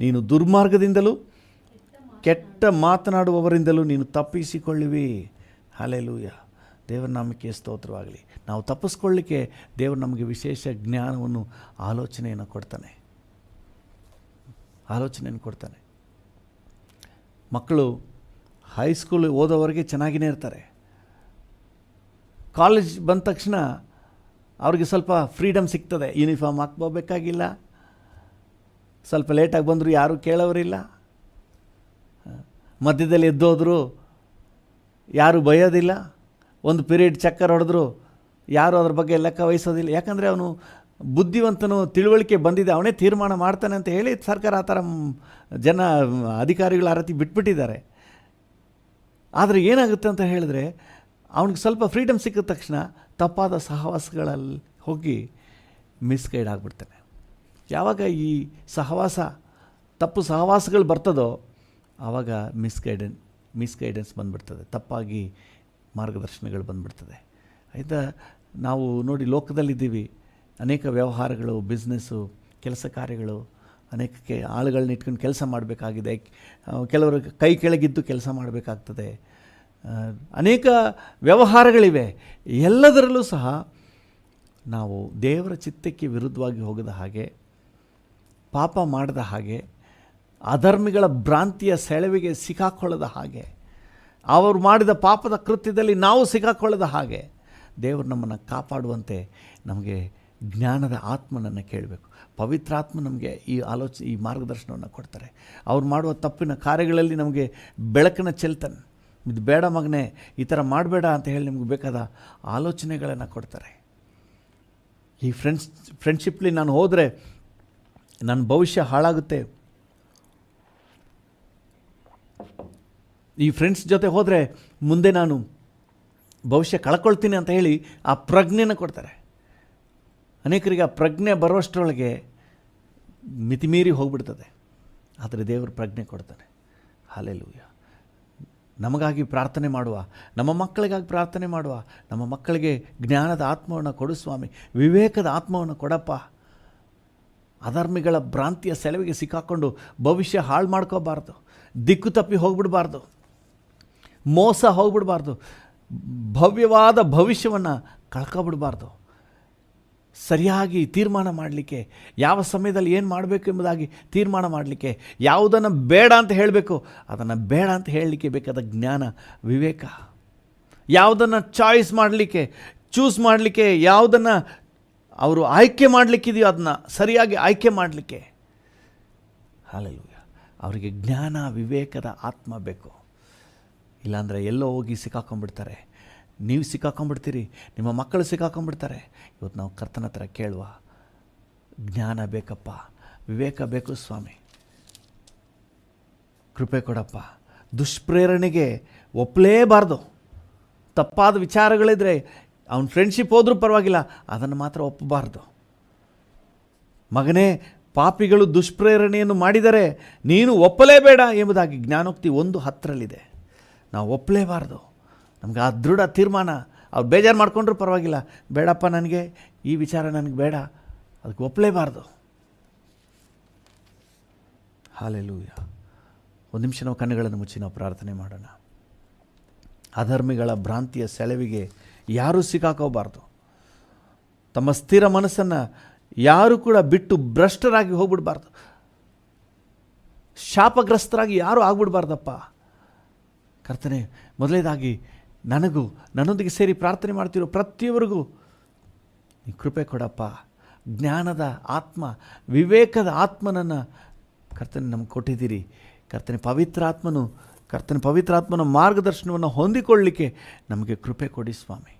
ನೀನು ದುರ್ಮಾರ್ಗದಿಂದಲೂ ಕೆಟ್ಟ ಮಾತನಾಡುವವರಿಂದಲೂ ನೀನು ತಪ್ಪಿಸಿಕೊಳ್ಳುವಿ. ಹಲ್ಲೆಲೂಯಾ, ದೇವರ ನಾಮಕ್ಕೆ ಸ್ತೋತ್ರವಾಗಲಿ. ನಾವು ತಪ್ಪಿಸ್ಕೊಳ್ಳಿಕ್ಕೆ ದೇವರು ನಮಗೆ ವಿಶೇಷ ಜ್ಞಾನವನ್ನು ಆಲೋಚನೆಯನ್ನು ಕೊಡ್ತಾನೆ. ಮಕ್ಕಳು ಹೈಸ್ಕೂಲ್ ಓದೋವರೆಗೆ ಚೆನ್ನಾಗಿಯೇ ಇರ್ತಾರೆ. ಕಾಲೇಜ್ ಬಂದ ತಕ್ಷಣ ಅವ್ರಿಗೆ ಸ್ವಲ್ಪ ಫ್ರೀಡಮ್ ಸಿಗ್ತದೆ. ಯೂನಿಫಾರ್ಮ್ ಹಾಕ್ಬೋಬೇಕಾಗಿಲ್ಲ, ಸ್ವಲ್ಪ ಲೇಟಾಗಿ ಬಂದರೂ ಯಾರೂ ಕೇಳೋರಿಲ್ಲ, ಮಧ್ಯದಲ್ಲಿ ಎದ್ದೋದ್ರು ಯಾರೂ ಬೈಯೋದಿಲ್ಲ, ಒಂದು ಪೀರಿಯಡ್ ಚಕ್ಕರ್ ಹೊಡೆದ್ರು ಯಾರೂ ಅದ್ರ ಬಗ್ಗೆ ಲೆಕ್ಕ ವಹಿಸೋದಿಲ್ಲ. ಯಾಕಂದರೆ ಅವನು ಬುದ್ಧಿವಂತನು, ತಿಳುವಳಿಕೆ ಬಂದಿದೆ, ಅವನೇ ತೀರ್ಮಾನ ಮಾಡ್ತಾನೆ ಅಂತ ಹೇಳಿ ಸರ್ಕಾರ ಆ ಥರ ಜನ ಅಧಿಕಾರಿಗಳು ಆ ರೀತಿ ಬಿಟ್ಬಿಟ್ಟಿದ್ದಾರೆ. ಆದರೆ ಏನಾಗುತ್ತೆ ಅಂತ ಹೇಳಿದ್ರೆ, ಅವನಿಗೆ ಸ್ವಲ್ಪ ಫ್ರೀಡಮ್ ಸಿಕ್ಕಿದ ತಕ್ಷಣ ತಪ್ಪಾದ ಸಹವಾಸಗಳಲ್ಲಿ ಹೋಗಿ ಮಿಸ್ಗೈಡ್ ಆಗಿಬಿಡ್ತಾನೆ. ಯಾವಾಗ ಈ ತಪ್ಪು ಸಹವಾಸಗಳು ಬರ್ತದೋ ಆವಾಗ ಮಿಸ್ಗೈಡೆನ್ಸ್ ಬಂದುಬಿಡ್ತದೆ, ತಪ್ಪಾಗಿ ಮಾರ್ಗದರ್ಶನಗಳು ಬಂದುಬಿಡ್ತದೆ. ಆಯಿತಾ, ನಾವು ನೋಡಿ ಲೋಕದಲ್ಲಿದ್ದೀವಿ, ಅನೇಕ ವ್ಯವಹಾರಗಳು, ಬಿಸ್ನೆಸ್ಸು, ಕೆಲಸ ಕಾರ್ಯಗಳು, ಅನೇಕಕ್ಕೆ ಆಳುಗಳನ್ನ ಇಟ್ಕೊಂಡು ಕೆಲಸ ಮಾಡಬೇಕಾಗಿದೆ, ಕೆಲವರು ಕೈ ಕೆಳಗಿದ್ದು ಕೆಲಸ ಮಾಡಬೇಕಾಗ್ತದೆ, ಅನೇಕ ವ್ಯವಹಾರಗಳಿವೆ. ಎಲ್ಲದರಲ್ಲೂ ಸಹ ನಾವು ದೇವರ ಚಿತ್ತಕ್ಕೆ ವಿರುದ್ಧವಾಗಿ ಹೋಗದ ಹಾಗೆ, ಪಾಪ ಮಾಡದ ಹಾಗೆ, ಅಧರ್ಮಿಗಳ ಭ್ರಾಂತಿಯ ಸೆಳವಿಗೆ ಸಿಕ್ಕಾಕೊಳ್ಳದ ಹಾಗೆ, ಅವರು ಮಾಡಿದ ಪಾಪದ ಕೃತ್ಯದಲ್ಲಿ ನಾವು ಸಿಕ್ಕಾಕೊಳ್ಳದ ಹಾಗೆ ದೇವರು ನಮ್ಮನ್ನು ಕಾಪಾಡುವಂತೆ ನಮಗೆ ಜ್ಞಾನದ ಆತ್ಮನನ್ನು ಕೇಳಬೇಕು. ಪವಿತ್ರಾತ್ಮ ನಮಗೆ ಈ ಮಾರ್ಗದರ್ಶನವನ್ನು ಕೊಡ್ತಾರೆ. ಅವ್ರು ಮಾಡುವ ತಪ್ಪಿನ ಕಾರ್ಯಗಳಲ್ಲಿ ನಮಗೆ ಬೆಳಕನ್ನು ಚೆಲ್ತಾನೆ. ಇದು ಬೇಡ ಮಗನೇ, ಈ ಥರ ಮಾಡಬೇಡ ಅಂತ ಹೇಳಿ ನಿಮ್ಗೆ ಬೇಕಾದ ಆಲೋಚನೆಗಳನ್ನು ಕೊಡ್ತಾರೆ. ಈ ಫ್ರೆಂಡ್ಶಿಪ್ಲಿ ನಾನು ಹೋದರೆ ನನ್ನ ಭವಿಷ್ಯ ಹಾಳಾಗುತ್ತೆ, ಈ ಫ್ರೆಂಡ್ಸ್ ಜೊತೆ ಹೋದರೆ ಮುಂದೆ ನಾನು ಭವಿಷ್ಯ ಕಳ್ಕೊಳ್ತೀನಿ ಅಂತ ಹೇಳಿ ಆ ಪ್ರಜ್ಞೆನ ಕೊಡ್ತಾರೆ. ಅನೇಕರಿಗೆ ಆ ಪ್ರಜ್ಞೆ ಬರುವಷ್ಟರೊಳಗೆ ಮಿತಿಮೀರಿ ಹೋಗ್ಬಿಡ್ತದೆ. ಆದರೆ ದೇವರು ಪ್ರಜ್ಞೆ ಕೊಡ್ತಾನೆ. ಹಲ್ಲೆಲೂಯಾ. ನಮಗಾಗಿ ಪ್ರಾರ್ಥನೆ ಮಾಡುವ, ನಮ್ಮ ಮಕ್ಕಳಿಗಾಗಿ ಪ್ರಾರ್ಥನೆ ಮಾಡುವ, ನಮ್ಮ ಮಕ್ಕಳಿಗೆ ಜ್ಞಾನದ ಆತ್ಮವನ್ನು ಕೊಡು ಸ್ವಾಮಿ, ವಿವೇಕದ ಆತ್ಮವನ್ನು ಕೊಡಪ್ಪ. ಅಧರ್ಮಿಗಳ ಭ್ರಾಂತಿಯ ಸೆಳವಿಗೆ ಸಿಕ್ಕಾಕೊಂಡು ಭವಿಷ್ಯ ಹಾಳು ಮಾಡ್ಕೋಬಾರ್ದು, ದಿಕ್ಕು ತಪ್ಪಿ ಹೋಗ್ಬಿಡಬಾರ್ದು, ಮೋಸ ಹೋಗ್ಬಿಡಬಾರ್ದು, ಭವ್ಯವಾದ ಭವಿಷ್ಯವನ್ನು ಕಳ್ಕೊಬಿಡಬಾರ್ದು. ಸರಿಯಾಗಿ ತೀರ್ಮಾನ ಮಾಡಲಿಕ್ಕೆ, ಯಾವ ಸಮಯದಲ್ಲಿ ಏನು ಮಾಡಬೇಕು ಎಂಬುದಾಗಿ ತೀರ್ಮಾನ ಮಾಡಲಿಕ್ಕೆ, ಯಾವುದನ್ನು ಬೇಡ ಅಂತ ಹೇಳಬೇಕು ಅದನ್ನು ಬೇಡ ಅಂತ ಹೇಳಲಿಕ್ಕೆ ಬೇಕಾದ ಜ್ಞಾನ, ವಿವೇಕ, ಯಾವುದನ್ನು ಚೂಸ್ ಮಾಡಲಿಕ್ಕೆ, ಯಾವುದನ್ನು ಅವರು ಆಯ್ಕೆ ಮಾಡಲಿಕ್ಕಿದೆಯೋ ಅದನ್ನು ಸರಿಯಾಗಿ ಆಯ್ಕೆ ಮಾಡಲಿಕ್ಕೆ, ಹಲ್ಲೆಲೂಯಾ, ಅವರಿಗೆ ಜ್ಞಾನ ವಿವೇಕದ ಆತ್ಮ ಬೇಕು. ಇಲ್ಲಾಂದರೆ ಎಲ್ಲೋ ಹೋಗಿ ಸಿಕ್ಕಾಕೊಂಡ್ಬಿಡ್ತಾರೆ. ನೀವು ಸಿಕ್ಕಾಕೊಂಡ್ಬಿಡ್ತೀರಿ, ನಿಮ್ಮ ಮಕ್ಕಳು ಸಿಕ್ಕಾಕೊಂಡ್ಬಿಡ್ತಾರೆ. ಇವತ್ತು ನಾವು ಕರ್ತನ ಹತ್ರ ಕೇಳುವ, ಜ್ಞಾನ ಬೇಕಪ್ಪ, ವಿವೇಕ ಬೇಕು ಸ್ವಾಮಿ, ಕೃಪೆ ಕೊಡಪ್ಪ. ದುಷ್ಪ್ರೇರಣೆಗೆ ಒಪ್ಪಲೇಬಾರ್ದು. ತಪ್ಪಾದ ವಿಚಾರಗಳಿದ್ರೆ ಅವನ ಫ್ರೆಂಡ್ಶಿಪ್ ಹೋದರೂ ಪರವಾಗಿಲ್ಲ, ಅದನ್ನು ಮಾತ್ರ ಒಪ್ಪಬಾರ್ದು. ಮಗನೇ, ಪಾಪಿಗಳು ದುಷ್ಪ್ರೇರಣೆಯನ್ನು ಮಾಡಿದರೆ ನೀನು ಒಪ್ಪಲೇಬೇಡ ಎಂಬುದಾಗಿ ಜ್ಞಾನೋಕ್ತಿ 1:10 ನಾವು ಒಪ್ಪಲೇಬಾರ್ದು. ನಮ್ಗೆ ಆ ದೃಢ ತೀರ್ಮಾನ. ಅವ್ರು ಬೇಜಾರು ಮಾಡ್ಕೊಂಡ್ರೂ ಪರವಾಗಿಲ್ಲ, ಬೇಡಪ್ಪ ನನಗೆ ಈ ವಿಚಾರ ನನಗೆ ಬೇಡ, ಅದಕ್ಕೆ ಒಪ್ಪಲೇಬಾರ್ದು. ಹಲ್ಲೆಲೂಯಾ. ಒಂದು ನಿಮಿಷ ನಾವು ಕಣ್ಣುಗಳನ್ನು ಮುಚ್ಚಿ ನಾವು ಪ್ರಾರ್ಥನೆ ಮಾಡೋಣ. ಅಧರ್ಮಿಗಳ ಭ್ರಾಂತಿಯ ಸೆಳವಿಗೆ ಯಾರೂ ಸಿಕ್ಕಾಕೋಬಾರ್ದು. ತಮ್ಮ ಸ್ಥಿರ ಮನಸ್ಸನ್ನು ಯಾರೂ ಕೂಡ ಬಿಟ್ಟು ಭ್ರಷ್ಟರಾಗಿ ಹೋಗ್ಬಿಡ್ಬಾರ್ದು. ಶಾಪಗ್ರಸ್ತರಾಗಿ ಯಾರೂ ಆಗ್ಬಿಡ್ಬಾರ್ದಪ್ಪ. ಕರ್ತನೆ, ಮೊದಲನೇದಾಗಿ ನನ್ನೊಂದಿಗೆ ಸೇರಿ ಪ್ರಾರ್ಥನೆ ಮಾಡ್ತಿರೋ ಪ್ರತಿಯೊಬ್ಬರಿಗೂ ನೀ ಕೃಪೆ ಕೊಡಪ್ಪ. ಜ್ಞಾನದ ಆತ್ಮ, ವಿವೇಕದ ಆತ್ಮನನ್ನು ಕರ್ತನೆ ನಮಗೆ ಕೊಟ್ಟಿದ್ದೀರಿ. ಕರ್ತನೆ ಪವಿತ್ರಾತ್ಮನ ಮಾರ್ಗದರ್ಶನವನ್ನು ಹೊಂದಿಕೊಳ್ಳಲಿಕ್ಕೆ ನಮಗೆ ಕೃಪೆ ಕೊಡಿ ಸ್ವಾಮಿ.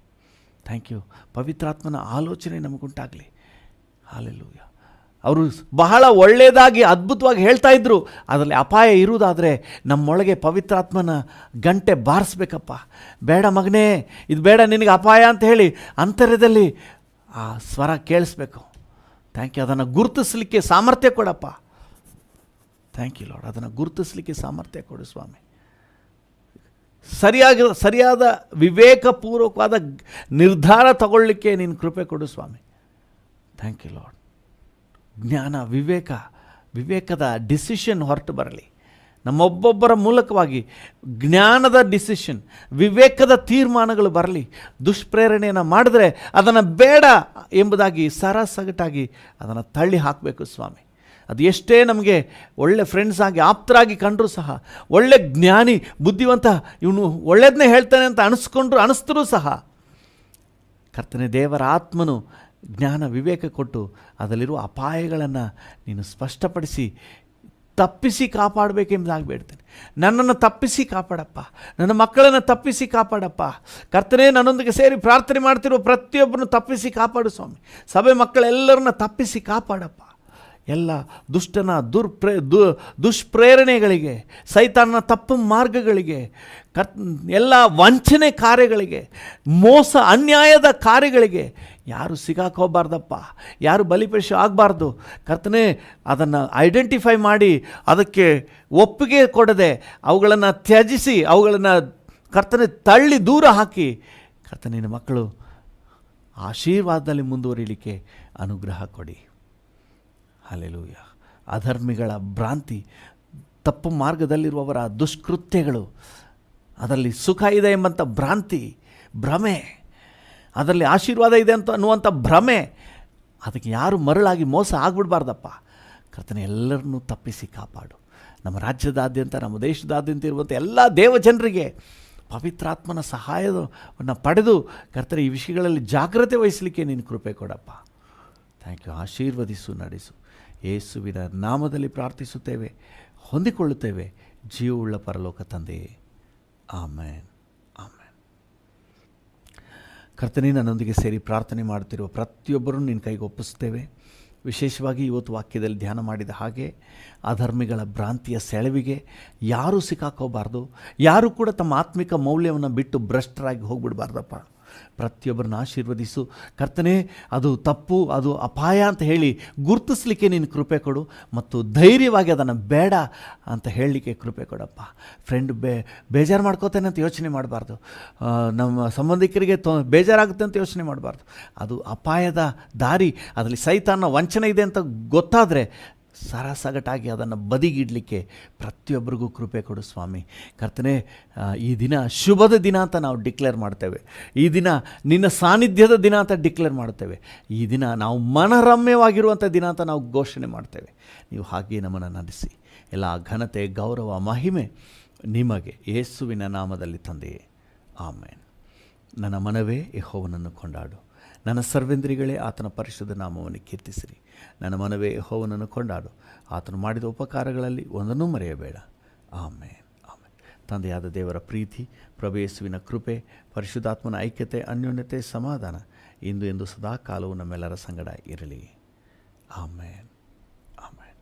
Thank you. ಪವಿತ್ರಾತ್ಮನ ಆಲೋಚನೆ ನಮಗುಂಟಾಗಲಿ. ಹಲ್ಲೆಲೂಯಾ. ಅವರು ಬಹಳ ಒಳ್ಳೆಯದಾಗಿ ಅದ್ಭುತವಾಗಿ ಹೇಳ್ತಾ ಇದ್ದರು. ಅದರಲ್ಲಿ ಅಪಾಯ ಇರುವುದಾದರೆ ನಮ್ಮೊಳಗೆ ಪವಿತ್ರಾತ್ಮನ ಗಂಟೆ ಬಾರಿಸ್ಬೇಕಪ್ಪ. ಬೇಡ ಮಗನೇ, ಇದು ಬೇಡ, ನಿನಗೆ ಅಪಾಯ ಅಂತ ಹೇಳಿ ಅಂತರ್ಯದಲ್ಲಿ ಆ ಸ್ವರ ಕೇಳಿಸ್ಬೇಕು. Thank you. ಅದನ್ನು ಗುರುತಿಸಲಿಕ್ಕೆ ಸಾಮರ್ಥ್ಯ ಕೊಡಪ್ಪ. Thank you Lord. ಅದನ್ನು ಗುರುತಿಸಲಿಕ್ಕೆ ಸಾಮರ್ಥ್ಯ ಕೊಡು ಸ್ವಾಮಿ. ಸರಿಯಾದ ವಿವೇಕಪೂರ್ವಕವಾದ ನಿರ್ಧಾರ ತಗೊಳ್ಳಿಕ್ಕೆ ನೀನು ಕೃಪೆ ಕೊಡು ಸ್ವಾಮಿ. Thank you lord. ಜ್ಞಾನ, ವಿವೇಕದ ಡಿಸಿಷನ್ ಹೊರಟು ಬರಲಿ ನಮ್ಮೊಬ್ಬೊಬ್ಬರ ಮೂಲಕವಾಗಿ. ಜ್ಞಾನದ ಡಿಸಿಷನ್, ವಿವೇಕದ ತೀರ್ಮಾನಗಳು ಬರಲಿ. ದುಷ್ಪ್ರೇರಣೆಯನ್ನು ಮಾಡಿದ್ರೆ ಅದನ್ನು ಬೇಡ ಎಂಬುದಾಗಿ ಸರಸಗಟಾಗಿ ಅದನ್ನು ತಳ್ಳಿ ಹಾಕಬೇಕು ಸ್ವಾಮಿ. ಅದು ಎಷ್ಟೇ ನಮಗೆ ಒಳ್ಳೆ ಫ್ರೆಂಡ್ಸ್ ಆಗಿ ಆಪ್ತರಾಗಿ ಕಂಡರೂ ಸಹ, ಒಳ್ಳೆ ಜ್ಞಾನಿ ಬುದ್ಧಿವಂತ, ಇವನು ಒಳ್ಳೆಯದನ್ನೇ ಹೇಳ್ತಾನೆ ಅಂತ ಅನಿಸ್ತರೂ ಸಹ, ಕರ್ತನೇ ದೇವರ ಆತ್ಮನು ಜ್ಞಾನ ವಿವೇಕ ಕೊಟ್ಟು ಅದರಲ್ಲಿರುವ ಅಪಾಯಗಳನ್ನು ನೀನು ಸ್ಪಷ್ಟಪಡಿಸಿ ತಪ್ಪಿಸಿ ಕಾಪಾಡಬೇಕೆಂಬುದಾಗಿ ಬೇಡ್ತೇನೆ. ನನ್ನನ್ನು ತಪ್ಪಿಸಿ ಕಾಪಾಡಪ್ಪ, ನನ್ನ ಮಕ್ಕಳನ್ನು ತಪ್ಪಿಸಿ ಕಾಪಾಡಪ್ಪ. ಕರ್ತನೇ, ನನ್ನೊಂದಿಗೆ ಸೇರಿ ಪ್ರಾರ್ಥನೆ ಮಾಡ್ತಿರುವ ಪ್ರತಿಯೊಬ್ಬರನ್ನು ತಪ್ಪಿಸಿ ಕಾಪಾಡು ಸ್ವಾಮಿ. ಸಭೆ ಮಕ್ಕಳೆಲ್ಲರನ್ನ ತಪ್ಪಿಸಿ ಕಾಪಾಡಪ್ಪ. ಎಲ್ಲ ದುಷ್ಟನ ದುಷ್ಪ್ರೇರಣೆಗಳಿಗೆ, ಸೈತಾನನ ತಪ್ಪು ಮಾರ್ಗಗಳಿಗೆ, ಎಲ್ಲ ವಂಚನೆ ಕಾರ್ಯಗಳಿಗೆ, ಮೋಸ ಅನ್ಯಾಯದ ಕಾರ್ಯಗಳಿಗೆ ಯಾರು ಸಿಗಾಕೋಬಾರ್ದಪ್ಪ, ಯಾರು ಬಲಿಪಶು ಆಗಬಾರ್ದು. ಕರ್ತನೇ, ಅದನ್ನು ಐಡೆಂಟಿಫೈ ಮಾಡಿ ಅದಕ್ಕೆ ಒಪ್ಪಿಗೆ ಕೊಡದೆ ಅವುಗಳನ್ನು ತ್ಯಜಿಸಿ ಅವುಗಳನ್ನು ಕರ್ತನೆ ತಳ್ಳಿ ದೂರ ಹಾಕಿ, ಕರ್ತನಿನ ಮಕ್ಕಳು ಆಶೀರ್ವಾದದಲ್ಲಿ ಮುಂದುವರಿಲಿಕ್ಕೆ ಅನುಗ್ರಹ ಕೊಡಿ. ಹಲ್ಲೆಲೂಯಾ. ಅಧರ್ಮಿಗಳ ಭ್ರಾಂತಿ, ತಪ್ಪು ಮಾರ್ಗದಲ್ಲಿರುವವರ ದುಷ್ಕೃತ್ಯಗಳು, ಅದರಲ್ಲಿ ಸುಖ ಇದೆ ಎಂಬಂಥ ಭ್ರಾಂತಿ, ಭ್ರಮೆ, ಅದರಲ್ಲಿ ಆಶೀರ್ವಾದ ಇದೆ ಅಂತ ಅನ್ನುವಂಥ ಭ್ರಮೆ, ಅದಕ್ಕೆ ಯಾರು ಮರಳಾಗಿ ಮೋಸ ಆಗಿಬಿಡ್ಬಾರ್ದಪ್ಪ. ಕರ್ತನೆ, ಎಲ್ಲರನ್ನೂ ತಪ್ಪಿಸಿ ಕಾಪಾಡು. ನಮ್ಮ ರಾಜ್ಯದಾದ್ಯಂತ, ನಮ್ಮ ದೇಶದಾದ್ಯಂತ ಇರುವಂಥ ಎಲ್ಲ ದೇವಜನರಿಗೆ ಪವಿತ್ರಾತ್ಮನ ಸಹಾಯವನ್ನು ಪಡೆದು ಕರ್ತನೆ ಈ ವಿಷಯಗಳಲ್ಲಿ ಜಾಗ್ರತೆ ವಹಿಸಲಿಕ್ಕೆ ನೀನು ಕೃಪೆ ಕೊಡಪ್ಪ. Thank you. ಆಶೀರ್ವದಿಸು, ನಡೆಸು. ಯೇಸುವಿನ ನಾಮದಲ್ಲಿ ಪ್ರಾರ್ಥಿಸುತ್ತೇವೆ, ಹೊಂದಿಕೊಳ್ಳುತ್ತೇವೆ ಜೀವವುಳ್ಳ ಪರಲೋಕ ತಂದೆಯೇ. ಆಮೇನ್, ಆಮೇನ್. ಕರ್ತನೇ, ನನ್ನೊಂದಿಗೆ ಸೇರಿ ಪ್ರಾರ್ಥನೆ ಮಾಡುತ್ತಿರುವ ಪ್ರತಿಯೊಬ್ಬರನ್ನು ನಿನ್ನ ಕೈಗೆ ಒಪ್ಪಿಸ್ತೇವೆ. ವಿಶೇಷವಾಗಿ ಇವತ್ತು ವಾಕ್ಯದಲ್ಲಿ ಧ್ಯಾನ ಮಾಡಿದ ಹಾಗೆ ಅಧರ್ಮಿಗಳ ಭ್ರಾಂತಿಯ ಸೆಳವಿಗೆ ಯಾರೂ ಸಿಕ್ಕಾಕೋಬಾರ್ದು. ಯಾರೂ ಕೂಡ ತಮ್ಮ ಆತ್ಮಿಕ ಮೌಲ್ಯವನ್ನು ಬಿಟ್ಟು ಭ್ರಷ್ಟರಾಗಿ ಹೋಗ್ಬಿಡ್ಬಾರ್ದಪ್ಪ. ಪ್ರತಿಯೊಬ್ಬರನ್ನ ಆಶೀರ್ವದಿಸು ಕರ್ತನೇ. ಅದು ತಪ್ಪು, ಅದು ಅಪಾಯ ಅಂತ ಹೇಳಿ ಗುರುತಿಸಲಿಕ್ಕೆ ನೀನು ಕೃಪೆ ಕೊಡು, ಮತ್ತು ಧೈರ್ಯವಾಗಿ ಅದನ್ನು ಬೇಡ ಅಂತ ಹೇಳಲಿಕ್ಕೆ ಕೃಪೆ ಕೊಡಪ್ಪ. ಫ್ರೆಂಡ್ ಬೇಜಾರು ಮಾಡ್ಕೋತೇನೆ ಅಂತ ಯೋಚನೆ ಮಾಡಬಾರ್ದು. ನಮ್ಮ ಸಂಬಂಧಿಕರಿಗೆ ಬೇಜಾರಾಗುತ್ತೆ ಅಂತ ಯೋಚನೆ ಮಾಡಬಾರ್ದು. ಅದು ಅಪಾಯದ ದಾರಿ, ಅದರಲ್ಲಿ ಸೈತಾನ ವಂಚನೆ ಇದೆ ಅಂತ ಗೊತ್ತಾದರೆ ಸರಸಗಟಾಗಿ ಅದನ್ನು ಬದಿಗಿಡಲಿಕ್ಕೆ ಪ್ರತಿಯೊಬ್ಬರಿಗೂ ಕೃಪೆ ಕೊಡು ಸ್ವಾಮಿ. ಕರ್ತನೇ, ಈ ದಿನ ಶುಭದ ದಿನ ಅಂತ ನಾವು ಡಿಕ್ಲೇರ್ ಮಾಡ್ತೇವೆ. ಈ ದಿನ ನಿನ್ನ ಸಾನ್ನಿಧ್ಯದ ದಿನ ಅಂತ ಡಿಕ್ಲೇರ್ ಮಾಡ್ತೇವೆ. ಈ ದಿನ ನಾವು ಮನರಮ್ಯವಾಗಿರುವಂಥ ದಿನ ಅಂತ ನಾವು ಘೋಷಣೆ ಮಾಡ್ತೇವೆ. ನೀವು ಹಾಗೆ ನಮ್ಮನ್ನು ನಡೆಸಿ. ಎಲ್ಲ ಘನತೆ, ಗೌರವ, ಮಹಿಮೆ ನಿಮಗೆ ಯೇಸುವಿನ ನಾಮದಲ್ಲಿ ತಂದೆಯೇ. ಆಮೇನ್. ನನ್ನ ಮನವೇ ಯೆಹೋವನನ್ನು ಕೊಂಡಾಡು, ನನ್ನ ಸರ್ವೇಂದ್ರಿಗಳೇ ಆತನ ಪರಿಶುದ್ಧ ನಾಮವನ್ನು ಕೀರ್ತಿಸಿರಿ. ನನ್ನ ಮನವೇ ಯೆಹೋವನನ್ನು ಕೊಂಡಾಡು, ಆತನು ಮಾಡಿದ ಉಪಕಾರಗಳಲ್ಲಿ ಒಂದನ್ನೂ ಮರೆಯಬೇಡ. ಆಮೇನ್, ಆಮೇನ್. ತಂದೆಯಾದ ದೇವರ ಪ್ರೀತಿ, ಪ್ರಭು ಯೇಸುವಿನ ಕೃಪೆ, ಪರಿಶುದ್ಧಾತ್ಮನ ಐಕ್ಯತೆ, ಅನ್ಯೋನ್ಯತೆ, ಸಮಾಧಾನ ಇಂದು ಎಂದು ಸದಾ ಕಾಲವು ನಮ್ಮೆಲ್ಲರ ಸಂಗಡ ಇರಲಿ. ಆಮೇನ್, ಆಮೇನ್.